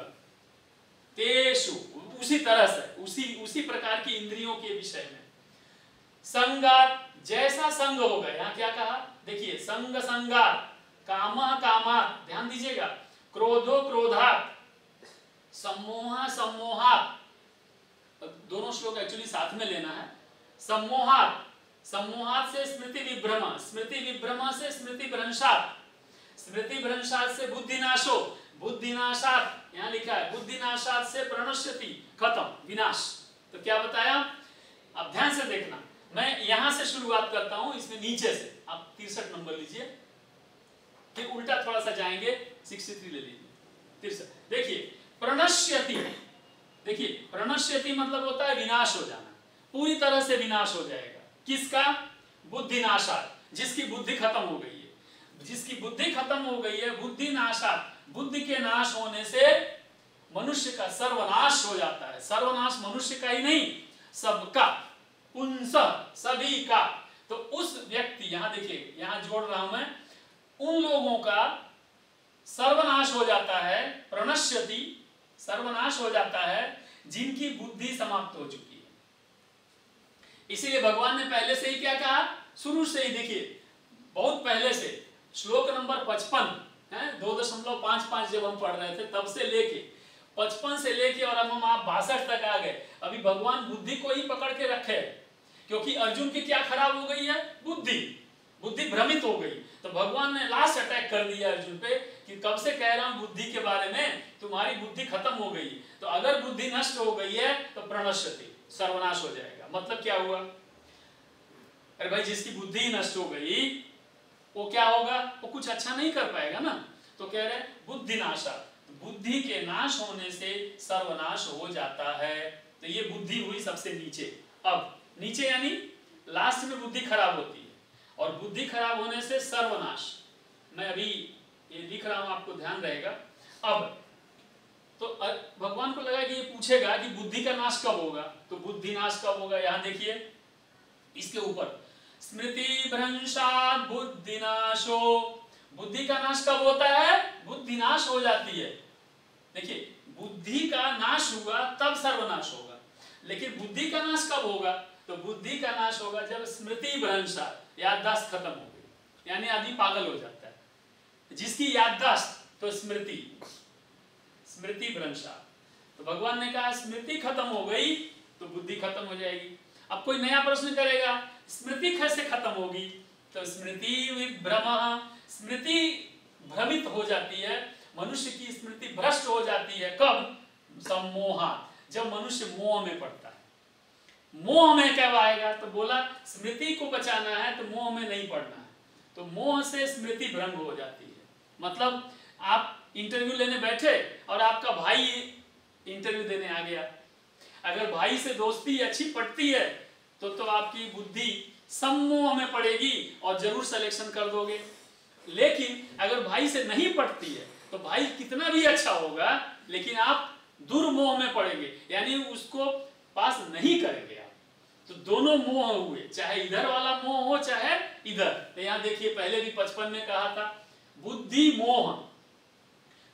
तेषु, उसी तरह से उसी प्रकार की इंद्रियों के विषय में। संगात, जैसा संग होगा, यहाँ क्या कहा देखिए, संग संगात, कामः कामात्, ध्यान दीजिएगा, क्रोधो क्रोधात्, सम्मोह सम्मोहात्, दोनों श्लोक एक्चुअली साथ में लेना है। सम्मोहात्, सम्मोहात् से स्मृति विभ्रम, स्मृति विभ्रम से स्मृति भ्रंशात्, स्मृति भ्रंशात् से बुद्धिनाशो, बुद्धिनाशात् यहाँ लिखा है, बुद्धिनाशात् से प्रणश्यति, खत्म, विनाश। तो क्या बताया, अब ध्यान से देखना, मैं यहां से शुरुआत करता हूं, इसमें नीचे से। आप 63 नंबर लीजिए, फिर उल्टा थोड़ा सा जाएंगे, 63 ले लीजिए, 63। देखिए प्रणश्यति, देखिए प्रणश्यति मतलब होता है विनाश हो जाना, पूरी तरह से विनाश हो जाएगा। किसका, बुद्धिनाशात्, जिसकी बुद्धि खत्म हो गई है, जिसकी बुद्धि खत्म हो गई है, बुद्धिनाशात्, बुद्धि के नाश होने से मनुष्य का सर्वनाश हो जाता है। सर्वनाश मनुष्य का ही नहीं, सबका, पुंस, सभी का। तो उस व्यक्ति, यहां देखिए, यहां जोड़ रहा हूं मैं, उन लोगों का सर्वनाश हो जाता है, प्रणश्यति, सर्वनाश हो जाता है, जिनकी बुद्धि समाप्त हो चुकी है। इसीलिए भगवान ने पहले से ही क्या कहा, शुरू से ही देखिए, बहुत पहले से, श्लोक नंबर 55 है, 2.55 जब हम पढ़ रहे थे तब से लेके 55 से लेके और अब हम आप 62 तक आ गए। अभी भगवान बुद्धि को ही पकड़ के रखे, क्योंकि अर्जुन की क्या खराब हो गई है, बुद्धि, बुद्धि भ्रमित हो गई। तो भगवान ने लास्ट अटैक कर दिया अर्जुन पे कि कब से कह रहा हूं बुद्धि के बारे में, तुम्हारी बुद्धि खत्म हो गई। तो अगर बुद्धि नष्ट हो गई है तो प्रणश्यति, सर्वनाश हो जाएगा। मतलब क्या हुआ, अरे भाई जिसकी बुद्धि नष्ट हो गई वो क्या होगा, वो कुछ अच्छा नहीं कर पाएगा ना। तो कह रहे बुद्धिनाशा, बुद्धि के नाश होने से सर्वनाश हो जाता है। तो ये बुद्धि हुई सबसे नीचे। अब नीचे यानी लास्ट में बुद्धि खराब होती है, और बुद्धि खराब होने से सर्वनाश। मैं अभी ये लिख रहा हूं, आपको ध्यान रहेगा। अब तो भगवान को लगा कि ये पूछेगा कि बुद्धि का नाश कब होगा, तो बुद्धि नाश कब होगा, यहां देखिए इसके ऊपर, स्मृति भ्रंशात् बुद्धिनाशो, बुद्धि का नाश कब होता है, बुद्धि नाश हो जाती है। देखिए बुद्धि का नाश हुआ तब सर्वनाश होगा, लेकिन बुद्धि का नाश कब होगा, तो बुद्धि का नाश होगा जब स्मृति भ्रंशात्, याददाश्त खत्म हो गई, यानी आदमी पागल हो जाता है। जिसकी याददाश्त, तो स्मृति, स्मृति भ्रंशात्। तो भगवान ने कहा स्मृति खत्म हो गई तो बुद्धि खत्म हो जाएगी। अब कोई नया प्रश्न करेगा, स्मृति कैसे खत्म होगी, तो स्मृति विभ्रम, स्मृति भ्रमित हो जाती है, मनुष्य की स्मृति भ्रष्ट हो जाती है। कब, सम्मोहा, जब मनुष्य मोह में पड़ता है। मोह में कब आएगा, तो बोला स्मृति को बचाना है तो मोह में नहीं पड़ना है। तो मोह से स्मृति भ्रंग हो जाती है। मतलब आप इंटरव्यू लेने बैठे और आपका भाई इंटरव्यू देने आ गया, अगर भाई से दोस्ती अच्छी पड़ती है तो आपकी बुद्धि सम्मोह में पड़ेगी और जरूर सिलेक्शन कर दोगे। लेकिन अगर भाई से नहीं पड़ती है तो भाई कितना भी अच्छा होगा लेकिन आप दुर्मोह में पड़ेंगे, यानी उसको पास नहीं करेंगे आप। तो दोनों मोह हुए, चाहे इधर वाला मोह हो चाहे इधर। तो यहाँ देखिए पहले भी 55 में कहा था बुद्धि मोह,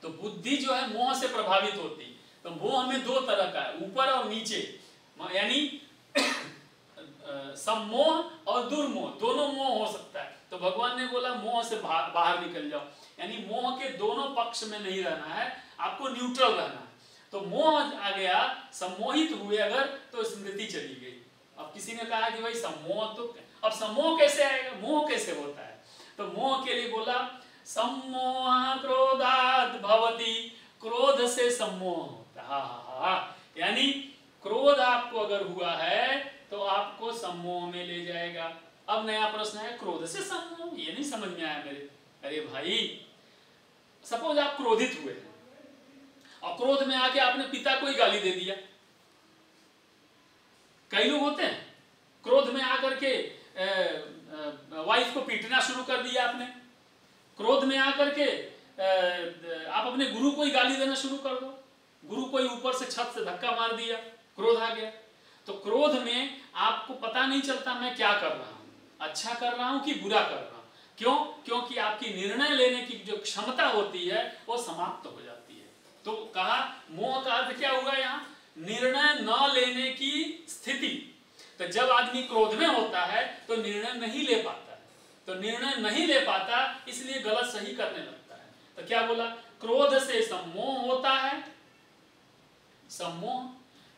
तो बुद्धि जो है मोह से प्रभावित होती। तो मोह में दो तरह का है, ऊपर और नीचे, यानी सम्मोह और दुर्मोह, दोनों मोह हो सकता है। तो भगवान ने बोला मोह से बाहर निकल जाओ, यानी मोह के दोनों पक्ष में नहीं रहना है, आपको न्यूट्रल रहना है। तो मोह आ गया, सम्मोहित हुए अगर तो स्मृति चली गई। अब किसी ने कहा कि भाई सम्मोह तो, अब सम्मोह कैसे आएगा, मोह कैसे होता है? तो मोह के लिए बोला सम्मोह क्रोधात् भवति, क्रोध से सम्मोह होता है। यानी क्रोध आपको अगर हुआ है तो आपको सम्मोह में ले जाएगा। अब नया प्रश्न है क्रोध से सम्मोह, ये नहीं समझ में आया मेरे। अरे भाई सपोज आप क्रोधित हुए और क्रोध में आके आपने पिता को ही गाली दे दिया। कई लोग होते हैं क्रोध में आकर के वाइफ को पीटना शुरू कर दिया आपने, क्रोध में आकर के आप अपने गुरु को ही गाली देना शुरू कर दो, गुरु को ही ऊपर से छत से धक्का मार दिया, क्रोध आ गया। तो क्रोध में आपको पता नहीं चलता मैं क्या कर रहा हूं, अच्छा कर रहा हूं कि बुरा कर रहा हूं। क्यों? क्योंकि आपकी निर्णय लेने की जो क्षमता होती है वो समाप्त हो जाती है। तो कहा मोह का अर्थ क्या हुआ यहाँ, निर्णय न लेने की स्थिति। तो जब आदमी क्रोध में होता है तो निर्णय नहीं ले पाता है, तो निर्णय नहीं ले पाता इसलिए गलत सही करने लगता है। तो क्या बोला, क्रोध से सम्मोह होता है, सम्मोह,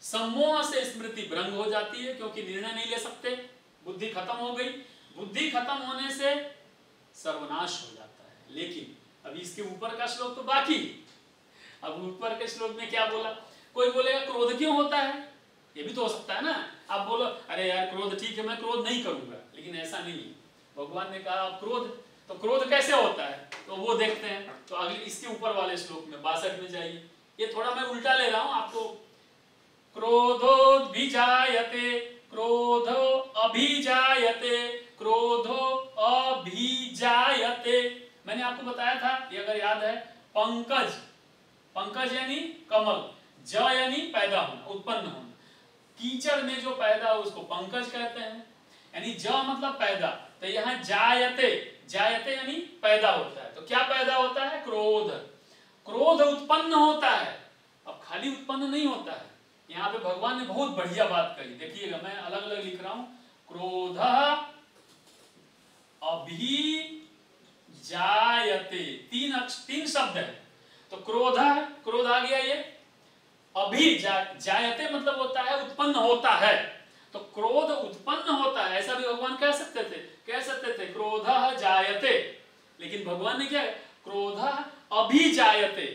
सम्मोह से स्मृति भ्रंग हो जाती है क्योंकि निर्णय नहीं ले सकते, बुद्धि खत्म हो गई। बुद्धि खत्म होने से सर्वनाश हो जाता है। लेकिन अभी इसके ऊपर का श्लोक तो बाकी। अब ऊपर के श्लोक में क्या बोला, कोई बोलेगा क्रोध क्यों होता है, ये भी तो हो सकता है ना। आप बोलो अरे यार क्रोध ठीक है मैं क्रोध नहीं करूंगा, लेकिन ऐसा नहीं है। भगवान ने कहा क्रोध, तो क्रोध कैसे होता है तो वो देखते हैं। तो अगले इसके ऊपर वाले श्लोक में 62 में जाइए। ये थोड़ा मैं उल्टा ले रहा हूं आपको। क्रोधोऽभिजायते, क्रोधो अभिजायते, क्रोधो अभिजायते। मैंने आपको बताया था, ये अगर याद है, पंकज, पंकज यानी कमल, ज यानी पैदा होना, उत्पन्न होना। कीचड़ में जो पैदा हो उसको पंकज कहते हैं, यानी ज मतलब पैदा। तो यहाँ जायते, जायते यानी पैदा होता है। तो क्या पैदा होता है, क्रोध। क्रोध उत्पन्न होता है, अब खाली उत्पन्न नहीं होता है। यहाँ पे भगवान ने बहुत बढ़िया बात कही, देखिएगा मैं अलग अलग लिख रहा हूं। क्रोध अभिजायते, तीन शब्द है। तो क्रोध, क्रोध आ गया ये, अभिजायते मतलब होता है उत्पन्न होता है। तो क्रोध उत्पन्न होता है, ऐसा भी भगवान कह सकते थे, क्रोध जायते। लेकिन भगवान ने क्या, क्रोध अभिजायते।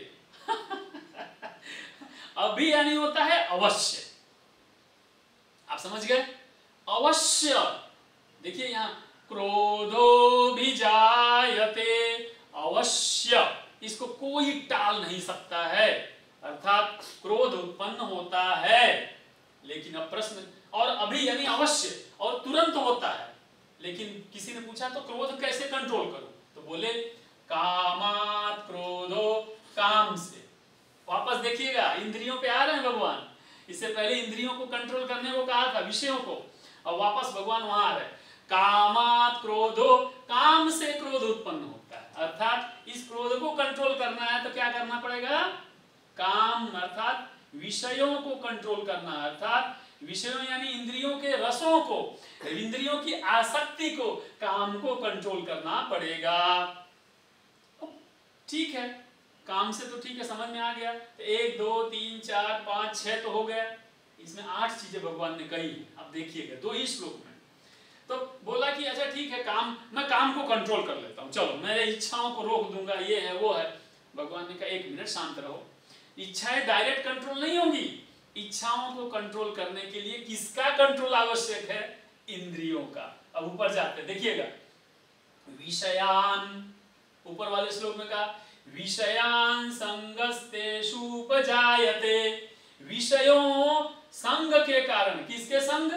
अभी यानी होता है अवश्य, आप समझ गए, अवश्य। देखिए यहाँ क्रोधो भी जायते, अवश्य, इसको कोई टाल नहीं सकता है। अर्थात क्रोध उत्पन्न होता है, लेकिन अब प्रश्न, और अभी यानी अवश्य और तुरंत होता है। लेकिन किसी ने पूछा तो क्रोध कैसे कंट्रोल करूं, तो बोले कामात् क्रोधो, काम से। वापस देखिएगा इंद्रियों पे आ रहे हैं भगवान। इससे पहले इंद्रियों को कंट्रोल करने को कहा था, विषयों को, और वापस भगवान वहां आ रहे हैं। कामात् क्रोधो, काम से क्रोध उत्पन्न होता है। अर्थात इस क्रोध को कंट्रोल करना है तो क्या करना पड़ेगा, काम अर्थात विषयों को कंट्रोल करना, अर्थात विषयों यानी इंद्रियों के रसों को, इंद्रियों की आसक्ति को, काम को कंट्रोल करना पड़ेगा। ठीक है, काम से तो ठीक है, समझ में आ गया। तो 1 2 3 4 5 6 तो हो गया। इसमें 8 चीजें भगवान ने कही। अब देखिएगा 2 ही श्लोक में। तो बोला कि अच्छा ठीक है, काम, मैं काम को कंट्रोल कर लेता हूं, चलो मेरे इच्छाओं को रोक दूंगा, ये है वो है। भगवान ने कहा 1 मिनट शांत रहो। इच्छाएं डायरेक्ट कंट्रोल नहीं होंगी। इच्छाओं को कंट्रोल करने के लिए किसका कंट्रोल आवश्यक है, इंद्रियों का। अब ऊपर जाते देखिएगा, विषयान, ऊपर वाले श्लोक में कहा विषयान संगस्तेषु उपजायते, विषयों संग के कारण, किसके संग?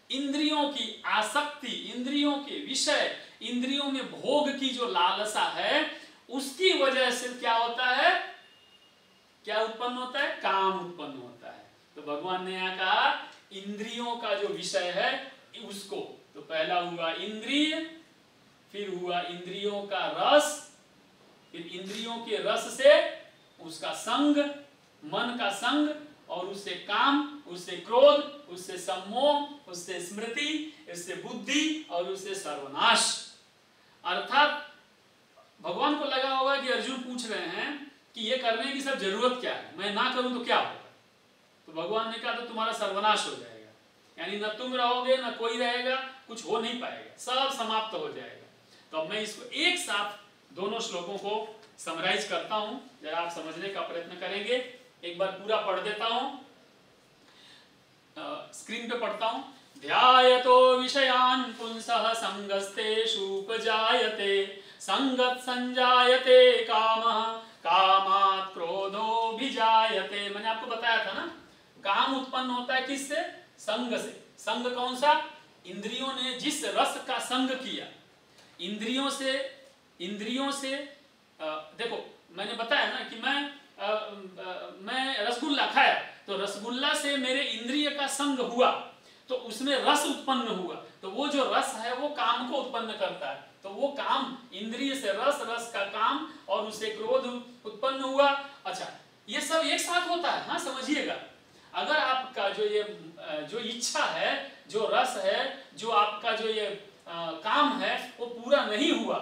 इंद्रियों की आसक्ति, इंद्रियों के विषय, इंद्रियों में भोग की जो लालसा है, उसकी वजह से क्या होता है? क्या उत्पन्न होता है? काम उत्पन्न होता है। तो भगवान ने यहाँ कहा इंद्रियों का जो विषय है उसको, तो पहला हुआ इंद्रिय, फिर हुआ इंद्रियों का रस, फिर इंद्रियों के रस से उसका संग, मन का संग, और उससे काम, उससे क्रोध, उससे सम्मोह, उससे स्मृति, उससे बुद्धि और उससे सर्वनाश। अर्थात भगवान को लगा होगा कि अर्जुन पूछ रहे हैं कि ये करने की सब जरूरत क्या है, मैं ना करूं तो क्या होगा? तो भगवान ने कहा तो तुम्हारा सर्वनाश हो जाएगा, यानी न तुम रहोगे न कोई रहेगा, कुछ हो नहीं पाएगा, सब समाप्त हो जाएगा। तो अब मैं इसको एक साथ दोनों श्लोकों को समराइज करता हूं, जरा आप समझने का प्रयत्न करेंगे। एक बार पूरा पढ़ देता हूं, स्क्रीन पे पढ़ता हूं। ध्यायतो विषयान् पुंसः संगस्तेषु उपजायते, संगत संजायते कामः, कामात् क्रोधोऽभिजायते। मैंने आपको बताया था ना, काम उत्पन्न होता है किससे? संग से। संग कौन सा? इंद्रियों ने जिस रस का संग किया, इंद्रियों से देखो मैंने बताया ना कि मैं रसगुल्ला खाया, तो रसगुल्ला से मेरे इंद्रिय का संग हुआ, तो उसमें रस उत्पन्न हुआ, तो वो जो रस है वो काम को उत्पन्न करता है, तो वो काम इंद्रिय से रस, रस का काम, और उससे क्रोध उत्पन्न हुआ। अच्छा, ये सब एक साथ होता है, हाँ समझिएगा। अगर आपका जो इच्छा है, जो रस है, जो आपका जो ये काम है वो पूरा नहीं हुआ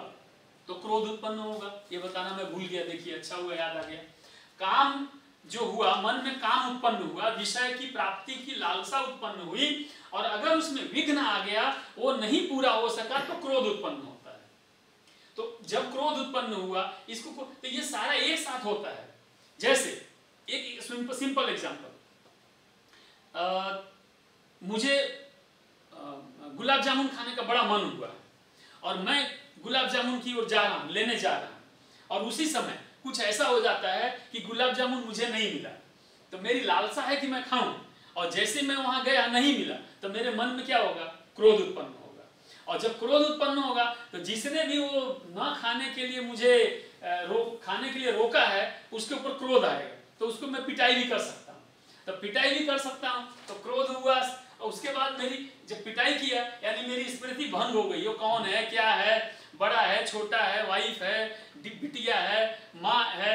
तो क्रोध उत्पन्न होगा। ये बताना मैं भूल गया, देखिए अच्छा हुआ याद आ गया। काम जो हुआ, मन में काम उत्पन्न हुआ, विषय की प्राप्ति की लालसा उत्पन्न हुई, और अगर उसमें विघ्न आ गया, वो नहीं पूरा हो सका, तो क्रोध उत्पन्न होता है। तो जब क्रोध उत्पन्न हुआ, इसको तो ये सारा एक साथ होता है। जैसे एक सिंपल एग्जांपल, मुझे गुलाब जामुन खाने का बड़ा मन हुआ और मैं गुलाब जामुन की ओर जा रहा हूं, लेने जा रहा हूं, और उसी समय कुछ ऐसा हो जाता है कि गुलाब जामुन मुझे नहीं मिला, तो मेरी लालसा है कि मैं खाऊं, और जैसे मैं वहां गया नहीं मिला, तो मेरे मन में क्या होगा? क्रोध उत्पन्न होगा। और जब क्रोध उत्पन्न होगा तो जिसने भी वो न खाने के लिए मुझे खाने के लिए रोका है, उसके ऊपर क्रोध आएगा, तो उसको मैं पिटाई भी कर सकता हूँ। तो पिटाई भी कर सकता हूँ, तो क्रोध हुआ, और उसके बाद मेरी जब पिटाई किया यानी मेरी स्मृति भंग हो गई। वो कौन है, क्या है, बड़ा है, छोटा है, वाइफ है, बिटिया है, माँ है,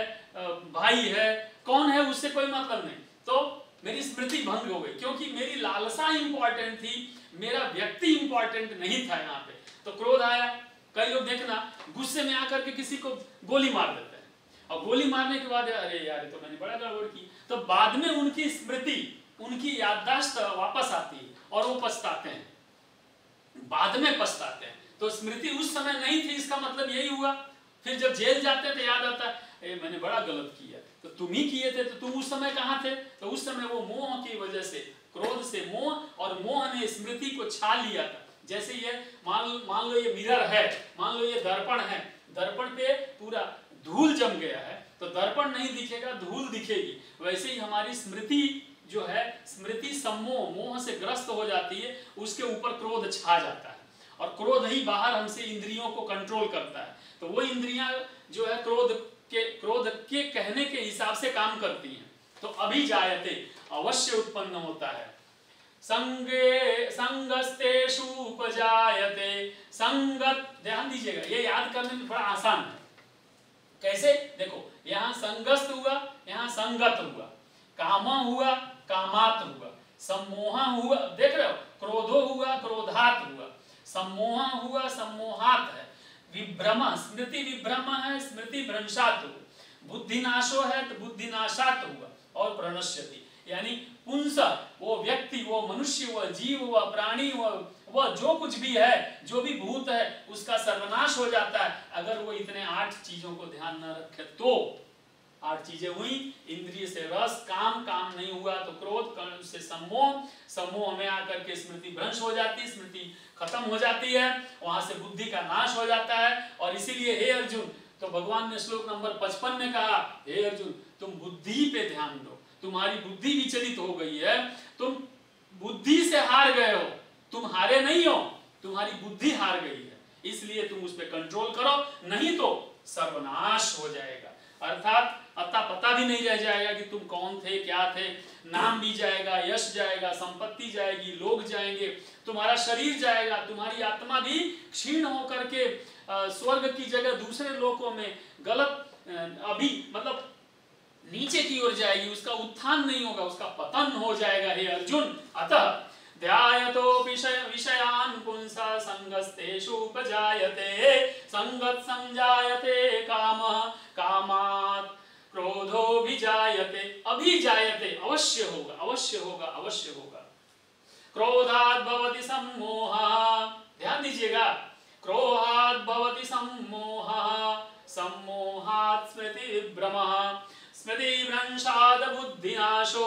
भाई है, कौन है, उससे कोई मतलब नहीं। तो मेरी स्मृति भंग हो गई, क्योंकि मेरी लालसा इंपॉर्टेंट थी, मेरा व्यक्ति इंपॉर्टेंट नहीं था यहाँ पे। तो क्रोध आया। कई लोग देखना गुस्से में आकर के किसी को गोली मार देते हैं, और गोली मारने के बाद अरे यार तो मैंने बड़ा गड़बड़ की, तो बाद में उनकी स्मृति, उनकी याददाश्त वापस आती है और वो पछताते हैं, बाद में पछताते हैं। तो स्मृति उस समय नहीं थी, इसका मतलब यही हुआ। फिर जब जेल जाते थे याद आता है मैंने बड़ा गलत किया, तो तुम ही किए थे, तो तुम उस समय कहाँ थे? तो उस समय वो मोह की वजह से, क्रोध से मोह, और मोह ने स्मृति को छा लिया था। जैसे ये मान लो ये मिरर है, मान लो ये दर्पण है, दर्पण पे पूरा धूल जम गया है, तो दर्पण नहीं दिखेगा, धूल दिखेगी। वैसे ही हमारी स्मृति जो है, स्मृति सम्मोह, मोह से ग्रस्त हो जाती है, उसके ऊपर क्रोध छा जाता है, और क्रोध ही बाहर हमसे इंद्रियों को कंट्रोल करता है। तो वो इंद्रियां जो है क्रोध के कहने के हिसाब से काम करती हैं। तो अभिजायते अवश्य उत्पन्न होता है। संगस्तेषु उपजायते, संगत, ध्यान दीजिएगा, ये याद करने में बड़ा आसान है। कैसे? देखो, यहाँ संगस्त हुआ, यहाँ संगत हुआ, कामा हुआ, कामात हुआ, सम्मोहा हुआ, देख रहे हो, क्रोधो हुआ, क्रोधात हुआ, सम्मोहा हुआ, सम्मोहात है, विभ्रम, स्मृति विभ्रम है, स्मृति भ्रंशात हुआ, बुद्धिनाशो है तो बुद्धिनाशात हुआ, और प्रणश्यति, यानी पुंस, वो व्यक्ति, वो मनुष्य, वो जीव, वो प्राणी, वो जो कुछ भी है, जो भी भूत है, उसका सर्वनाश हो जाता है अगर वो इतने 8 चीजों को ध्यान न रखे। तो 8 चीजें हुई, इंद्रिय से रस, काम नहीं हुआ तो क्रोध, से सम्मोह, सम्मोह में आकर के स्मृति भ्रंश हो जाती है, स्मृति खत्म हो जाती है, वहां से बुद्धि का नाश हो जाता है। और इसीलिए हे अर्जुन, तो भगवान ने श्लोक नंबर 55 में कहा, हे अर्जुन तुम बुद्धि पे ध्यान दो, तुम्हारी बुद्धि विचलित हो गई है, तुम बुद्धि से हार गए हो, तुम हारे नहीं हो, तुम्हारी बुद्धि हार गई है, इसलिए तुम उस पर कंट्रोल करो, नहीं तो सर्वनाश हो जाएगा। अर्थात अता पता भी नहीं रह जाएगा कि तुम कौन थे, क्या थे, नाम भी जाएगा, यश जाएगा, संपत्ति जाएगी, लोग जाएंगे, तुम्हारा शरीर जाएगा, तुम्हारी आत्मा भी क्षीण होकर के स्वर्ग की जगह दूसरे लोकों में गलत अभी मतलब नीचे की ओर जाएगी, उसका उत्थान नहीं होगा, उसका पतन हो जाएगा। हे अर्जुन, अतः ध्यायतो विषयान् पुंसा संगस्तेषु उपजायते, संगत संजायते कामः, कामात् क्रोधो विजायते, अभिजायते, अवश्य होगा, अवश्य होगा, अवश्य होगा। क्रोधात् भवति सम्मोहः, ध्यान दीजिएगा, क्रोधात् भवति सम्मोहः, सम्मोहात् स्मृतिभ्रमः, स्मृतिभ्रंशात् बुद्धिनाशो,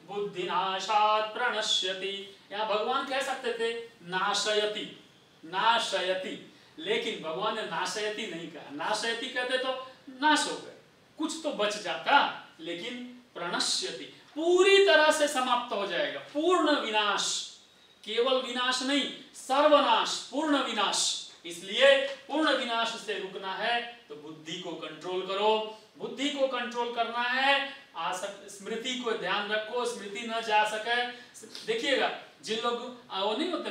बुद्धिनाशात् प्रणश्यति। यहाँ भगवान कह सकते थे नाशयति, नाशयति, लेकिन भगवान ने नाशयति नहीं कहा। नाशयति कहते तो नाश हो गए, कुछ तो बच जाता, लेकिन प्रणश्यति, पूरी तरह से समाप्त हो जाएगा, पूर्ण विनाश, केवल विनाश नहीं, सर्वनाश, पूर्ण विनाश। इसलिए पूर्ण विनाश से रुकना है तो बुद्धि को कंट्रोल करो, बुद्धि को कंट्रोल करना है, स्मृति को ध्यान रखो, स्मृति न जा सके। देखिएगा जिन लोग वो नहीं होते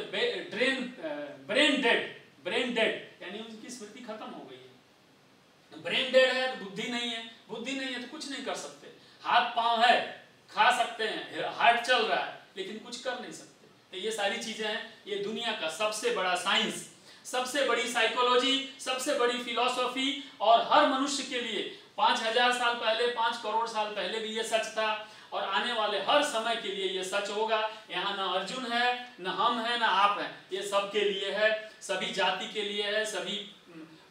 ब्रेन डेड यानी उनकी स्मृति खत्म हो गई है। ब्रेन डेड है तो बुद्धि नहीं है, बुद्धि नहीं है तो कुछ नहीं कर सकते, हाथ पांव है, खा सकते हैं, हार्ट चल रहा है, लेकिन कुछ कर नहीं सकते। तो ये सारी चीजें हैं, ये दुनिया का सबसे बड़ा साइंस, सबसे बड़ी साइकोलॉजी, सबसे बड़ी फिलॉसफी, और हर मनुष्य के लिए 5000 साल पहले, 5 करोड़ साल पहले भी ये सच था, और आने वाले हर समय के लिए ये सच होगा। यहाँ न अर्जुन है, न हम हैं, न आप हैं, ये सबके लिए है, सभी जाति के लिए है, सभी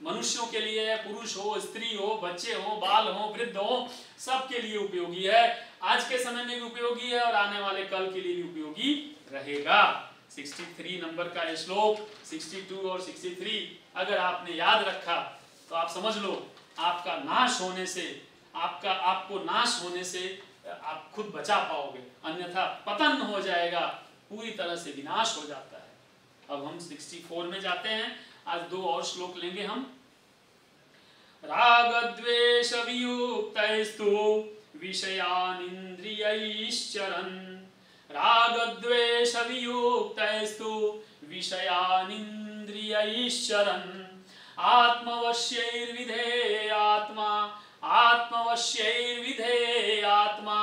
मनुष्यों के लिए है, पुरुष हो, स्त्री हो, बच्चे हो, बाल हो, वृद्ध हो, सबके लिए उपयोगी है। आज के समय में भी उपयोगी है और आने वाले कल के लिए भी उपयोगी रहेगा। 63 नंबर का ये श्लोक, 62 और 63 अगर आपने याद रखा तो आप समझ लो आपका नाश होने से, आपको नाश होने से आप खुद बचा पाओगे, अन्यथा पतन हो जाएगा, पूरी तरह से विनाश हो जाता है। अब हम 64 में जाते हैं, आज 2 और श्लोक लेंगे हम। राग द्वेष वियुक्तैस्तु विषयान् इंद्रियैश्चरन्, राग द्वेष वियुक्तैस्तु विषयान् इंद्रियैश्चरन्, आत्मवश्यैर्विधेयात्मा, आत्मवश्यैर्विधेयात्मा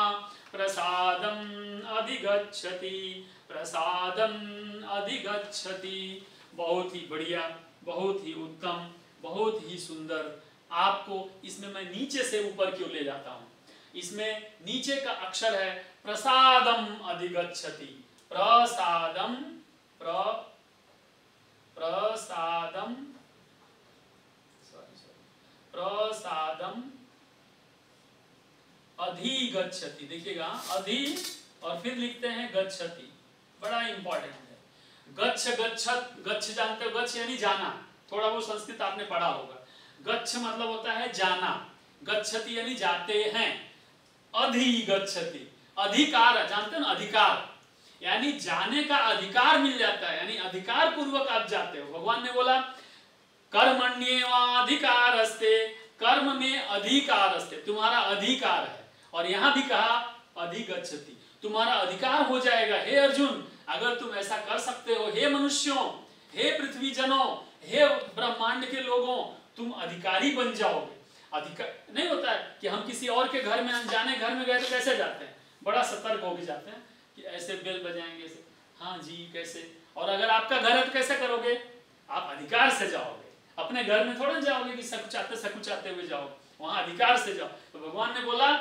प्रसादम् अधिगच्छति, प्रसादम् अधिगच्छति। बहुत ही बढ़िया, बहुत ही उत्तम, बहुत ही सुंदर। आपको इसमें मैं नीचे से ऊपर क्यों ले जाता हूं, इसमें नीचे का अक्षर है प्रसादम अधिगच्छति, प्रसादम, प्रसादम, प्रसादम अधिगच्छति। देखिएगा अधि और फिर लिखते हैं गच्छति, बड़ा इंपॉर्टेंट है। गच्छ, गच्छत, गच्छ जानते हो, गच्छ यानी जाना, थोड़ा वो संस्कृत आपने पढ़ा होगा। गच्छ मतलब होता है जाना, गच्छति यानी जाते हैं, अधिगच्छति अधिकार, जानते हो ना, अधिकार यानी जाने का अधिकार मिल जाता है, यानी अधिकार पूर्वक आप जाते हो। भगवान ने बोला कर्मण्येवाधिकारस्ते, कर्म में अधिकारस्ते, तुम्हारा अधिकार है, और यहां भी कहा अधिगच्छति, तुम्हारा अधिकार हो जाएगा। हे अर्जुन, अगर तुम ऐसा कर सकते हो, हे मनुष्यों, हे पृथ्वी जनों, हे ब्रह्मांड के लोगों, तुम अधिकारी बन जाओगे। अधिकार नहीं होता है कि हम किसी और के घर में, अनजाने घर में गए तो कैसे जाते हैं, बड़ा सतर्क होकर जाते हैं कि ऐसे बेल बजाएंगे, ऐसे हाँ जी कैसे, और अगर आपका घर है तो कैसे करोगे, आप अधिकार से जाओगे, अपने घर में थोड़ा जाओगे कि सकुचाते हुए जाओ, वहां अधिकार से जाओ। तो भगवान ने बोला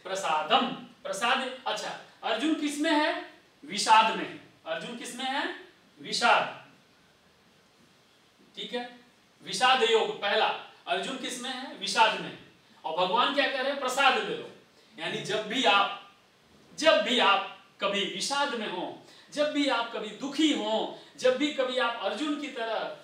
प्रसादम, प्रसाद। अच्छा, अर्जुन किसमें है, विषाद में, अर्जुन किसमें है, विषाद, ठीक है, विषाद योग पहला, अर्जुन किसमें है, विषाद में, और भगवान क्या कह रहे हैं, प्रसाद ले लो। यानी जब भी आप कभी विषाद में हो, जब भी आप कभी दुखी हो, जब भी कभी आप अर्जुन की तरह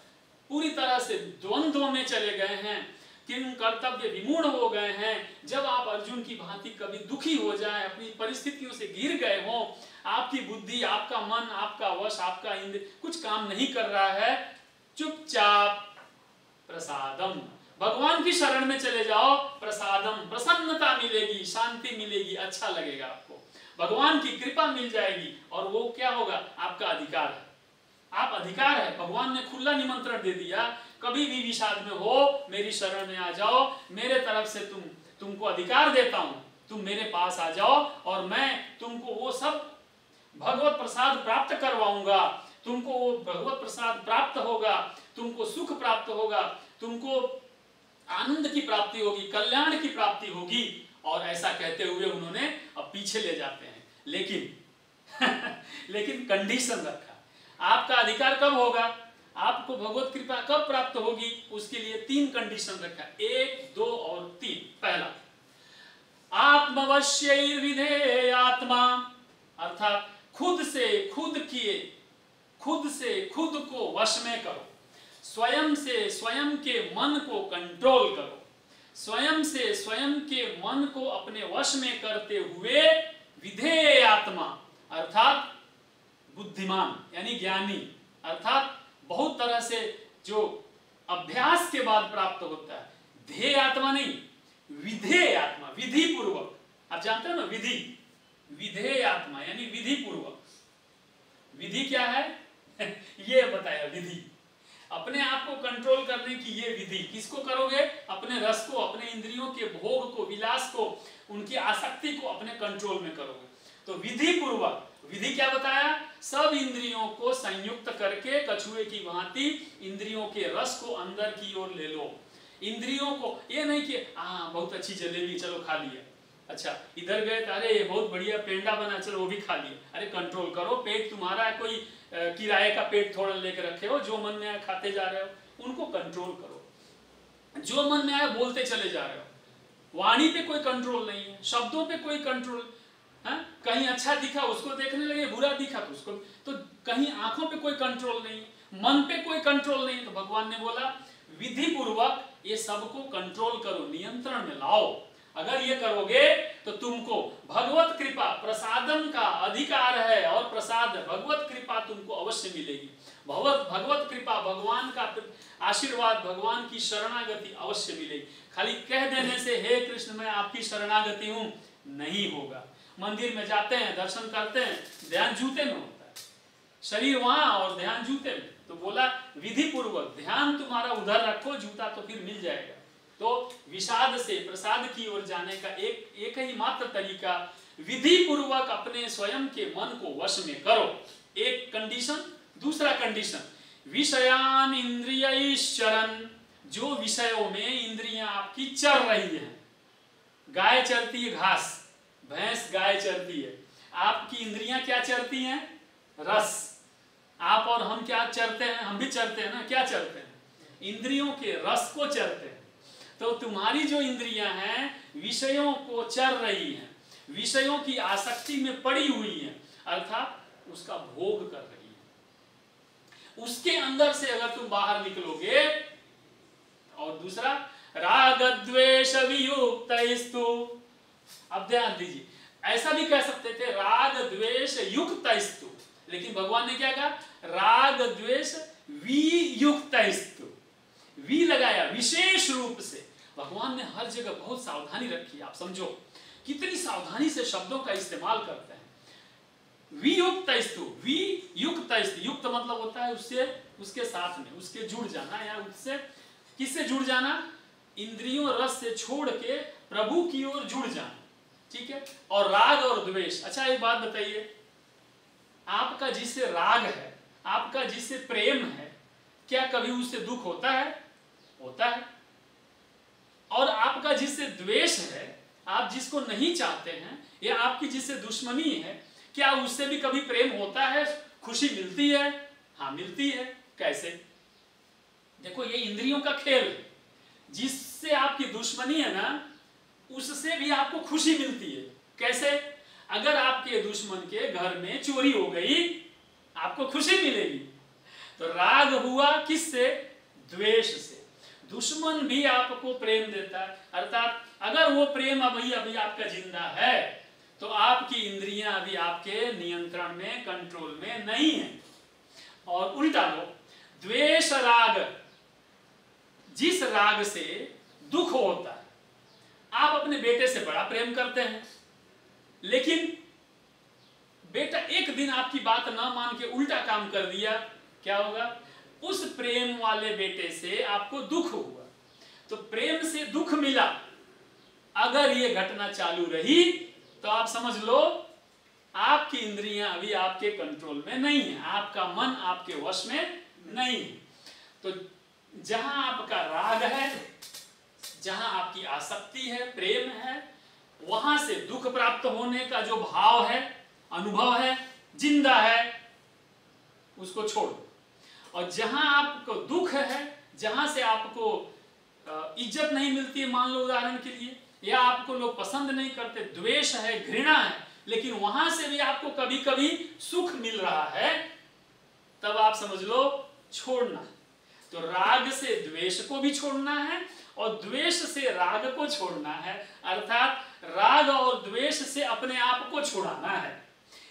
पूरी तरह से द्वंद्व में चले गए हैं, किम कर्तव्य विमूढ़ हो गए हैं, जब आप अर्जुन की भांति कभी दुखी हो जाएं, अपनी परिस्थितियों से गिर गए हो, आपकी बुद्धि, आपका मन, आपका वश, आपका इंद्र कुछ काम नहीं कर रहा है, चुपचाप प्रसादम, भगवान की शरण में चले जाओ, प्रसादम, प्रसन्नता मिलेगी, शांति मिलेगी, अच्छा लगेगा आपको, भगवान की कृपा मिल जाएगी, और वो क्या होगा, आपका अधिकार है, आप अधिकार है, भगवान ने खुला निमंत्रण दे दिया, कभी भी विषाद में हो मेरी शरण में आ जाओ, मेरे तरफ से तुमको अधिकार देता हूं, तुम मेरे पास आ जाओ और मैं तुमको वो सब भगवत प्रसाद प्राप्त करवाऊंगा, तुमको वो भगवत प्रसाद प्राप्त होगा, तुमको सुख प्राप्त होगा, तुमको आनंद की प्राप्ति होगी, कल्याण की प्राप्ति होगी। और ऐसा कहते हुए उन्होंने अब पीछे ले जाते हैं, लेकिन कंडीशन रखा, आपका अधिकार कब होगा, आपको भगवत कृपा कब प्राप्त होगी, उसके लिए 3 कंडीशन रखा, 1, 2 और 3। पहला, आत्मवश्यैर् विधेय आत्मा, अर्थात खुद से खुद को वश में करो, स्वयं से स्वयं के मन को कंट्रोल करो, स्वयं से स्वयं के मन को अपने वश में करते हुए विधेय आत्मा, अर्थात बुद्धिमान यानी ज्ञानी, अर्थात बहुत तरह से जो अभ्यास के बाद प्राप्त होता है, ध्येय आत्मा नहीं, विधेय आत्मा, विधि पूर्वक, आप जानते हो ना विधि, विधेय आत्मा यानी विधि पूर्वक। विधि क्या है ये बताया, विधि, अपने आप को कंट्रोल करने की ये विधि, किसको करोगे, अपने रस को, अपने इंद्रियों के भोग को, विलास को, उनकी आसक्ति को अपने कंट्रोल में करोगे। तो विधि पूर्वक, विधि क्या बताया, सब इंद्रियों को संयुक्त करके कछुए की भांति इंद्रियों के रस को अंदर की ओर ले लो, इंद्रियों को, ये नहीं कि बहुत अच्छी जलेबी, चलो खा लिया, अच्छा इधर गए, अरे ये बहुत बढ़िया पेंडा बना, चलो वो भी खा लिया, अरे कंट्रोल करो, पेट तुम्हारा कोई किराए का पेट थोड़ा लेकर रखे हो, जो मन में आए खाते जा रहे हो, उनको कंट्रोल करो, जो मन में आए बोलते चले जा रहे हो, वाणी पे कोई कंट्रोल नहीं है, शब्दों पे कोई कंट्रोल, कहीं अच्छा दिखा उसको देखने लगे, बुरा दिखा तो उसको, तो कहीं आंखों पे कोई कंट्रोल नहीं, मन पे कोई कंट्रोल नहीं। तो भगवान ने बोला विधि पूर्वक ये सबको कंट्रोल करो, नियंत्रण में लाओ, अगर ये करोगे तो तुमको भगवत कृपा प्रसादम का अधिकार है, और प्रसाद भगवत कृपा तुमको अवश्य मिलेगी, भगवत कृपा, भगवान का आशीर्वाद, भगवान की शरणागति अवश्य मिलेगी। खाली कह देने से हे कृष्ण मैं आपकी शरणागति हूं नहीं होगा। मंदिर में जाते हैं, दर्शन करते हैं, ध्यान जूते में होता है, शरीर वहां और ध्यान जूते में, तो बोला विधि पूर्वक ध्यान तुम्हारा उधर रखो, जूता तो फिर मिल जाएगा। तो विषाद से प्रसाद की ओर जाने का एक ही मात्र तरीका, विधि पूर्वक अपने स्वयं के मन को वश में करो, एक कंडीशन। दूसरा कंडीशन, विषयान इंद्रियैश्चरन्, जो विषयों में इंद्रियां आपकी चर रही हैं, गाय चरती है घास, भैंस गाय चरती है, आपकी इंद्रियां क्या चरती हैं, रस। आप और हम क्या चरते हैं, हम भी चरते हैं ना, क्या चरते हैं, इंद्रियों के रस को चरते हैं। तो तुम्हारी जो इंद्रियां हैं विषयों को चर रही हैं, विषयों की आसक्ति में पड़ी हुई हैं, अर्थात उसका भोग कर रही है, उसके अंदर से अगर तुम बाहर निकलोगे। और दूसरा, राग द्वेष वियुक्तैस्तु, अब ध्यान दीजिए, ऐसा भी कह सकते थे राग द्वेष युक्तैस्तु, लेकिन भगवान ने क्या कहा, राग द्वेष वियुक्तैस्तु, वी लगाया विशेष रूप से। भगवान ने हर जगह बहुत सावधानी रखी, आप समझो कितनी सावधानी से शब्दों का इस्तेमाल करते हैं। वियुक्तैस्तु, वियुक्तैस्तु, युक्त मतलब होता है उससे, उसके साथ में, उसके जुड़ जाना, या उससे किससे जुड़ जाना, इंद्रियों रस से छोड़ के प्रभु की ओर जुड़ जाना, ठीक है। और राग और द्वेष, अच्छा एक बात बताइए, आपका जिससे राग है, आपका जिससे प्रेम है, क्या कभी उससे दुख होता है, होता है। और आपका जिससे द्वेष है, आप जिसको नहीं चाहते हैं, या आपकी जिससे दुश्मनी है, क्या उससे भी कभी प्रेम होता है, खुशी मिलती है, हाँ मिलती है। कैसे, देखो ये इंद्रियों का खेल है, जिससे आपकी दुश्मनी है ना, उससे भी आपको खुशी मिलती है। कैसे, अगर आपके दुश्मन के घर में चोरी हो गई, आपको खुशी मिलेगी। तो राग हुआ किससे, द्वेष से। दुश्मन भी आपको प्रेम देता है। अर्थात अगर वो प्रेम अभी अभी आपका जिंदा है तो आपकी इंद्रियां अभी आपके नियंत्रण में, कंट्रोल में नहीं है। और उल्टा लो, द्वेष राग, जिस राग से दुख होता है, आप अपने बेटे से बड़ा प्रेम करते हैं, लेकिन बेटा एक दिन आपकी बात ना मान के उल्टा काम कर दिया, क्या होगा? उस प्रेम वाले बेटे से आपको दुख हुआ, तो प्रेम से दुख मिला। अगर ये घटना चालू रही तो आप समझ लो आपकी इंद्रियां अभी आपके कंट्रोल में नहीं है, आपका मन आपके वश में नहीं है। तो जहां आपका राग है, जहां आपकी आसक्ति है, प्रेम है, वहां से दुख प्राप्त होने का जो भाव है, अनुभव है, जिंदा है, उसको छोड़ो। और जहां आपको दुख है, जहां से आपको इज्जत नहीं मिलती है, मान लो उदाहरण के लिए, या आपको लोग पसंद नहीं करते, द्वेष है, घृणा है, लेकिन वहां से भी आपको कभी कभी सुख मिल रहा है, तब आप समझ लो छोड़ना। तो राग से द्वेष को भी छोड़ना है और द्वेष से राग को छोड़ना है। अर्थात राग और द्वेष से अपने आप को छुड़ाना है।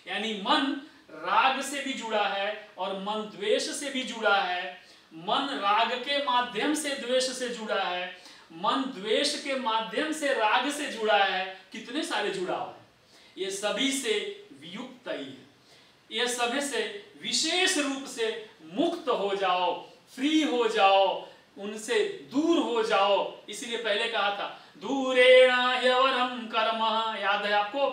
यानी मन राग से भी जुड़ा है और मन द्वेष से भी जुड़ा है। मन राग के माध्यम से द्वेष से जुड़ा है, मन द्वेष के माध्यम से राग से जुड़ा है। कितने सारे जुड़ाव है, ये सभी से वियुक्त ही है। ये सभी से विशेष रूप से मुक्त हो जाओ, फ्री हो जाओ, उनसे दूर हो जाओ। इसलिए पहले कहा था दूरेण ह्यवरम कर्म, याद है आपको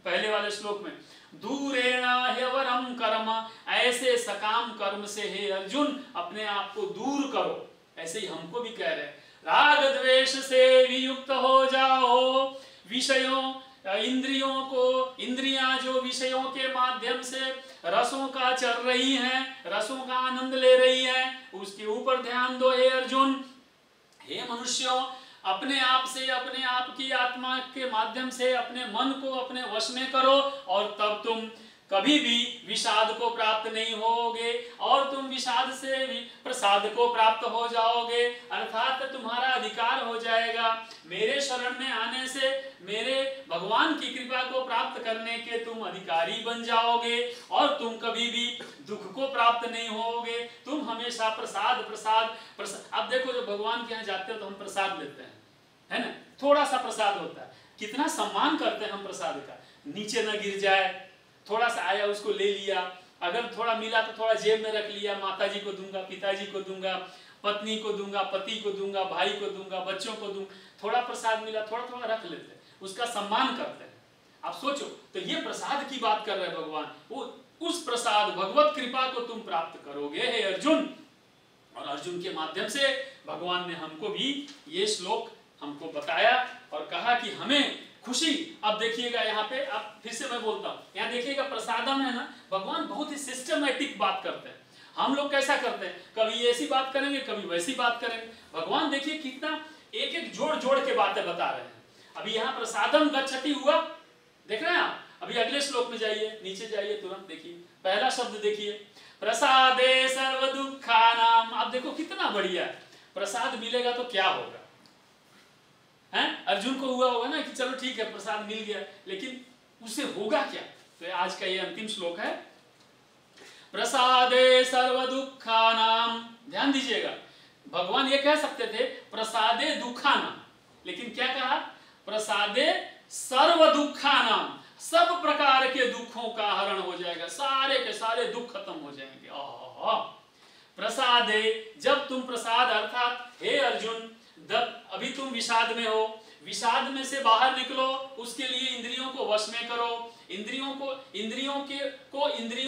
पहले वाले श्लोक में, दूरेण ह्यवरम कर्म, ऐसे सकाम कर्म से हे अर्जुन अपने आप को दूर करो। ऐसे ही हमको भी कह रहे हैं, राग द्वेष से वियुक्त हो जाओ। विषयों, इंद्रियों को, इंद्रियां जो विषयों के माध्यम से रसों का चल रही हैं, रसों का आनंद ले रही हैं, उसके ऊपर ध्यान दो हे अर्जुन। हे मनुष्यों, अपने आप से, अपने आप की आत्मा के माध्यम से अपने मन को अपने वश में करो, और तब तुम कभी भी विषाद को प्राप्त नहीं होगे, और तुम विषाद से भी प्रसाद को प्राप्त हो जाओगे। अर्थात तुम्हारा अधिकार हो जाएगा। मेरे शरण में आने से मेरे भगवान की कृपा को प्राप्त करने के तुम अधिकारी बन जाओगे, और तुम कभी भी दुख को प्राप्त नहीं होगे। तुम हमेशा प्रसाद प्रसाद प्रसाद। अब देखो, जब भगवान के यहाँ जाते हो तो हम प्रसाद लेते हैं, है ना? थोड़ा सा प्रसाद होता है, कितना सम्मान करते हैं हम प्रसाद का, नीचे न गिर जाए, थोड़ा सा आया उसको ले लिया, अगर थोड़ा मिला तो थोड़ा जेब में रख लिया, माताजी को दूंगा, पिताजी को दूंगा, पत्नी को दूंगा, पति को दूंगा, भाई को दूंगा, बच्चों को दूंगा। थोड़ा प्रसाद मिला, थोड़ा थोड़ा रख लेते हैं, उसका सम्मान करते हैं। आप सोचो, तो ये प्रसाद की बात कर रहे हैं भगवान। वो उस प्रसाद, भगवत कृपा को तुम प्राप्त करोगे हे अर्जुन। और अर्जुन के माध्यम से भगवान ने हमको भी ये श्लोक हमको बताया और कहा कि हमें खुशी। अब देखिएगा यहाँ पे, अब फिर से मैं बोलता हूँ, यहाँ देखिएगा प्रसादम है ना, भगवान बहुत ही सिस्टमैटिक बात करते हैं। हम लोग कैसा करते हैं, कभी ऐसी बात करेंगे, कभी वैसी बात करेंगे। भगवान देखिए कितना एक एक जोड़ जोड़ के बातें बता रहे हैं। अभी यहाँ प्रसादम गच्छति हुआ, देख रहे हैं आप। अभी अगले श्लोक में जाइए, नीचे जाइए, तुरंत देखिए पहला शब्द देखिए, प्रसादे सर्व दुखानाम। आप देखो कितना बढ़िया है, प्रसाद मिलेगा तो क्या होगा, हैं? अर्जुन को हुआ होगा ना कि चलो ठीक है प्रसाद मिल गया, लेकिन उससे होगा क्या? तो आज का ये अंतिम श्लोक है, प्रसादे सर्व दुखानाम। ध्यान दीजिएगा, भगवान ये कह सकते थे प्रसादे दुखानाम, लेकिन क्या कहा? प्रसादे सर्व दुखानाम, सब प्रकार के दुखों का हरण हो जाएगा, सारे के सारे दुख खत्म हो जाएंगे। प्रसादे, जब तुम प्रसाद, अर्थात हे अर्जुन, अभी तुम विषाद में हो, विषाद में से बाहर निकलो, उसके लिए इंद्रियों को वश में करो, इंद्रियों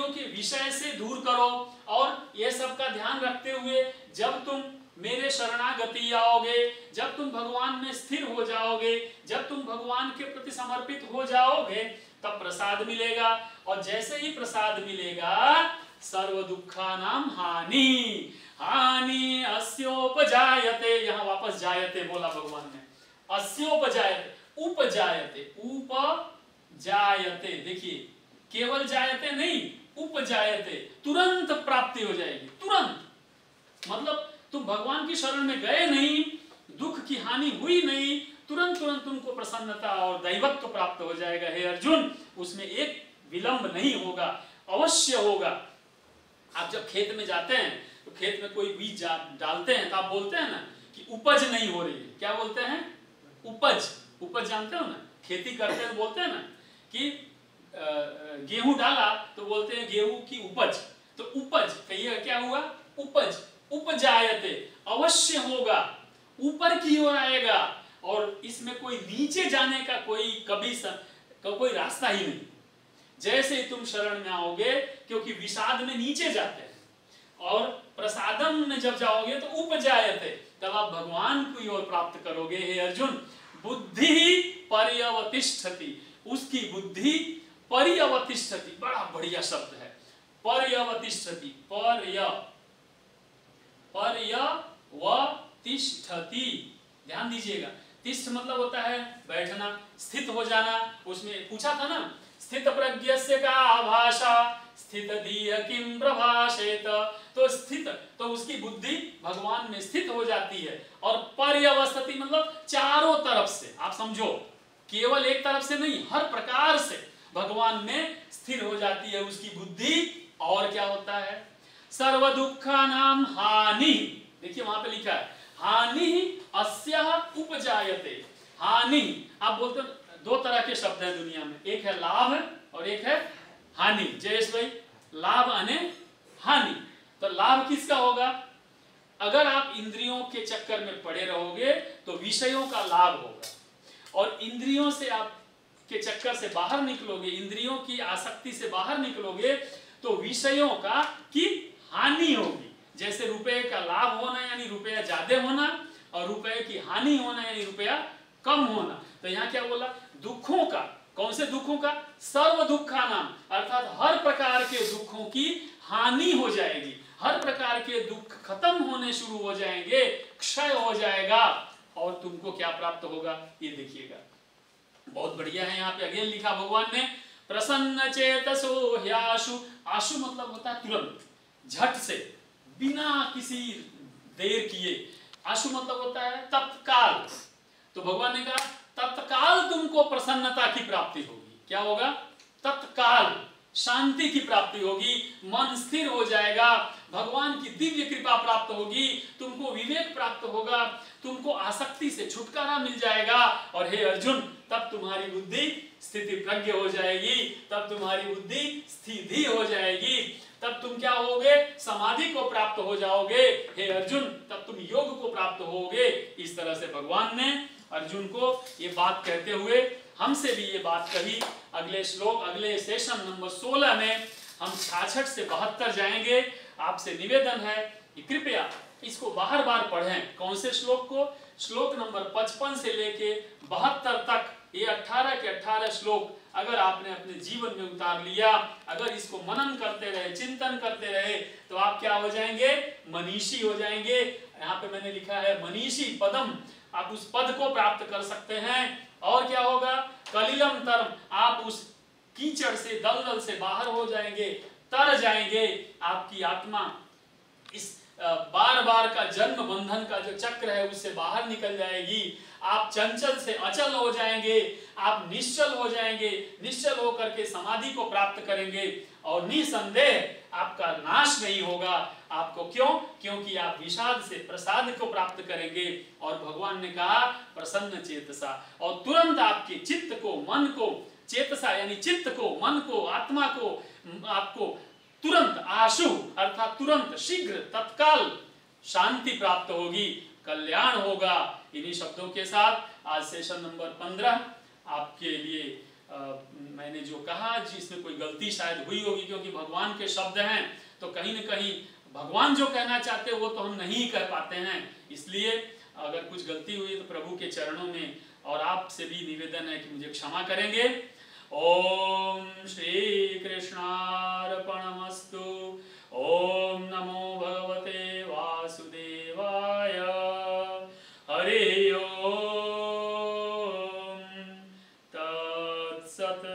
के विषय से दूर करो, और यह सब का ध्यान रखते हुए जब तुम मेरे शरणागति आओगे, जब तुम भगवान में स्थिर हो जाओगे, जब तुम भगवान के प्रति समर्पित हो जाओगे, तब प्रसाद मिलेगा। और जैसे ही प्रसाद मिलेगा, सर्व दुखानाम हानि हानि अस्योपजायते। यहाँ वापस जायते बोला भगवान ने, अस्योपजायते, उपजायते, उपजायते। देखिए केवल जायते नहीं, उपजायते, तुरंत प्राप्ति हो जाएगी। तुरंत मतलब तुम भगवान की शरण में गए नहीं, दुख की हानि हुई नहीं, तुरंत तुरंत तुमको प्रसन्नता और दैवत्व प्राप्त हो जाएगा। हे अर्जुन, उसमें एक विलंब नहीं होगा, अवश्य होगा। आप जब खेत में जाते हैं तो खेत में कोई बीज डालते हैं तो आप बोलते हैं ना कि उपज नहीं हो रही है। क्या बोलते हैं? उपज। उपज जानते हो ना, खेती करते हैं तो बोलते हैं ना कि गेहूं डाला तो बोलते हैं गेहूं की उपज। तो उपज कहिए क्या हुआ? उपज। उपजायते, अवश्य होगा, ऊपर की ओर आएगा, और इसमें कोई नीचे जाने का कोई रास्ता ही नहीं। जैसे ही तुम शरण में आओगे, क्योंकि विषाद में नीचे जाते हैं और प्रसादम में जब जाओगे तो उपजायते, तब आप भगवान की ओर प्राप्त करोगे। हे अर्जुन, बुद्धि पर्यवतिष्ठति, उसकी बुद्धि पर्यवतिष्ठति, बड़ा बढ़िया शब्द है पर्यवतिष्ठति। पर्यवतिष्ठति, ध्यान दीजिएगा। तिष्ठ मतलब होता है बैठना, स्थित हो जाना। उसमें पूछा था ना, स्थित प्रज्ञस्य का भाषा स्थित धीय किम प्रभाषेत। तो स्थित, तो उसकी बुद्धि भगवान में स्थित हो जाती है। और पर्यवस्थिति मतलब चारों तरफ से, आप समझो, केवल एक तरफ से नहीं, हर प्रकार से भगवान में स्थिर हो जाती है उसकी बुद्धि। और क्या होता है? सर्व दुखानां हानि, देखिए वहां पे लिखा है हानि अस्यः उपजायते। हानि, आप बोलते हो दो तरह के शब्द हैं दुनिया में, एक है लाभ और एक है हानि। जयेश भाई, लाभ अने हानि। तो लाभ किसका होगा? अगर आप इंद्रियों के चक्कर में पड़े रहोगे तो विषयों का लाभ होगा, और इंद्रियों से आप के चक्कर से बाहर निकलोगे, इंद्रियों की आसक्ति से बाहर निकलोगे तो विषयों का की हानि होगी। जैसे रुपए का लाभ होना यानी रुपया ज्यादा होना, और रुपए की हानि होना यानी रुपया कम होना। तो यहाँ क्या बोला? दुखों का। कौन से दुखों का? सर्व दुखानां, अर्थात हर प्रकार के दुखों की हानि हो जाएगी, हर प्रकार के दुख खत्म होने शुरू हो जाएंगे, क्षय हो जाएगा, और तुमको क्या प्राप्त होगा ये देखिएगा। बहुत बढ़िया है। यहाँ पे अगेन लिखा भगवान ने, प्रसन्न चेतसो ह्याशु। आशु मतलब होता है तुरंत, झट से, बिना किसी देर किए। आशु मतलब होता है तत्काल। तो भगवान ने कहा तत्काल तुमको प्रसन्नता की प्राप्ति होगी। क्या होगा? तत्काल शांति की प्राप्ति होगी, मन स्थिर हो जाएगा, भगवान की दिव्य कृपा प्राप्त होगी, तुमको विवेक प्राप्त होगा, तुमको आसक्ति से छुटकारा मिल जाएगा। और हे अर्जुन, तब तुम्हारी बुद्धि स्थिति प्रज्ञ हो जाएगी, तब तुम्हारी बुद्धि स्थिति हो जाएगी, तब तुम क्या होगे? समाधि को प्राप्त हो जाओगे। हे अर्जुन, तब तुम योग को प्राप्त होगे। इस तरह से भगवान ने अर्जुन को ये बात कहते हुए हमसे भी ये बात कही। अगले श्लोक, अगले सेशन नंबर 16 में हम 66 से 72 जाएंगे। आपसे निवेदन है कि कृपया इसको बार बार पढ़ें। कौन से श्लोक को? श्लोक नंबर 55 से लेके 72 तक, ये 18 के 18 श्लोक अगर आपने अपने जीवन में उतार लिया, अगर इसको मनन करते रहे, चिंतन करते रहे, तो आप क्या हो जाएंगे? मनीषी हो जाएंगे। यहाँ पे मैंने लिखा है मनीषी पदम, आप उस पद को प्राप्त कर सकते हैं। और क्या होगा? कलिलम तरम, आप उस कीचड़ से, दलदल से बाहर हो जाएंगे, तर जाएंगे। आपकी आत्मा इस बार बार का जन्म बंधन का जो चक्र है उससे बाहर निकल जाएगी। आप चंचल से अचल हो जाएंगे, आप निश्चल हो जाएंगे, निश्चल होकर के समाधि को प्राप्त करेंगे, और निसंदेह आपका नाश नहीं होगा। आपको क्यों? क्योंकि आप विषाद से प्रसाद को प्राप्त करेंगे। और भगवान ने कहा प्रसन्न चेतसा, और तुरंत आपके चित्त को, मन को, चेतसा यानी चित्त को, मन को, आत्मा को, आपको तुरंत, आशु अर्थात तुरंत, शीघ्र, तत्काल शांति प्राप्त होगी, कल्याण होगा। इन्हीं शब्दों के साथ आज सेशन नंबर 15 आपके लिए मैंने जो कहा, जिसमें कोई गलती शायद हुई होगी, क्योंकि भगवान के शब्द हैं तो कहीं न कहीं भगवान जो कहना चाहते हैं वो तो हम नहीं कह पाते हैं। इसलिए अगर कुछ गलती हुई तो प्रभु के चरणों में और आपसे भी निवेदन है कि मुझे क्षमा करेंगे। ओम श्री कृष्णार्पणमस्तु। ओम नमो भगवते वासुदेवाय। हरि ओम तत्सत्।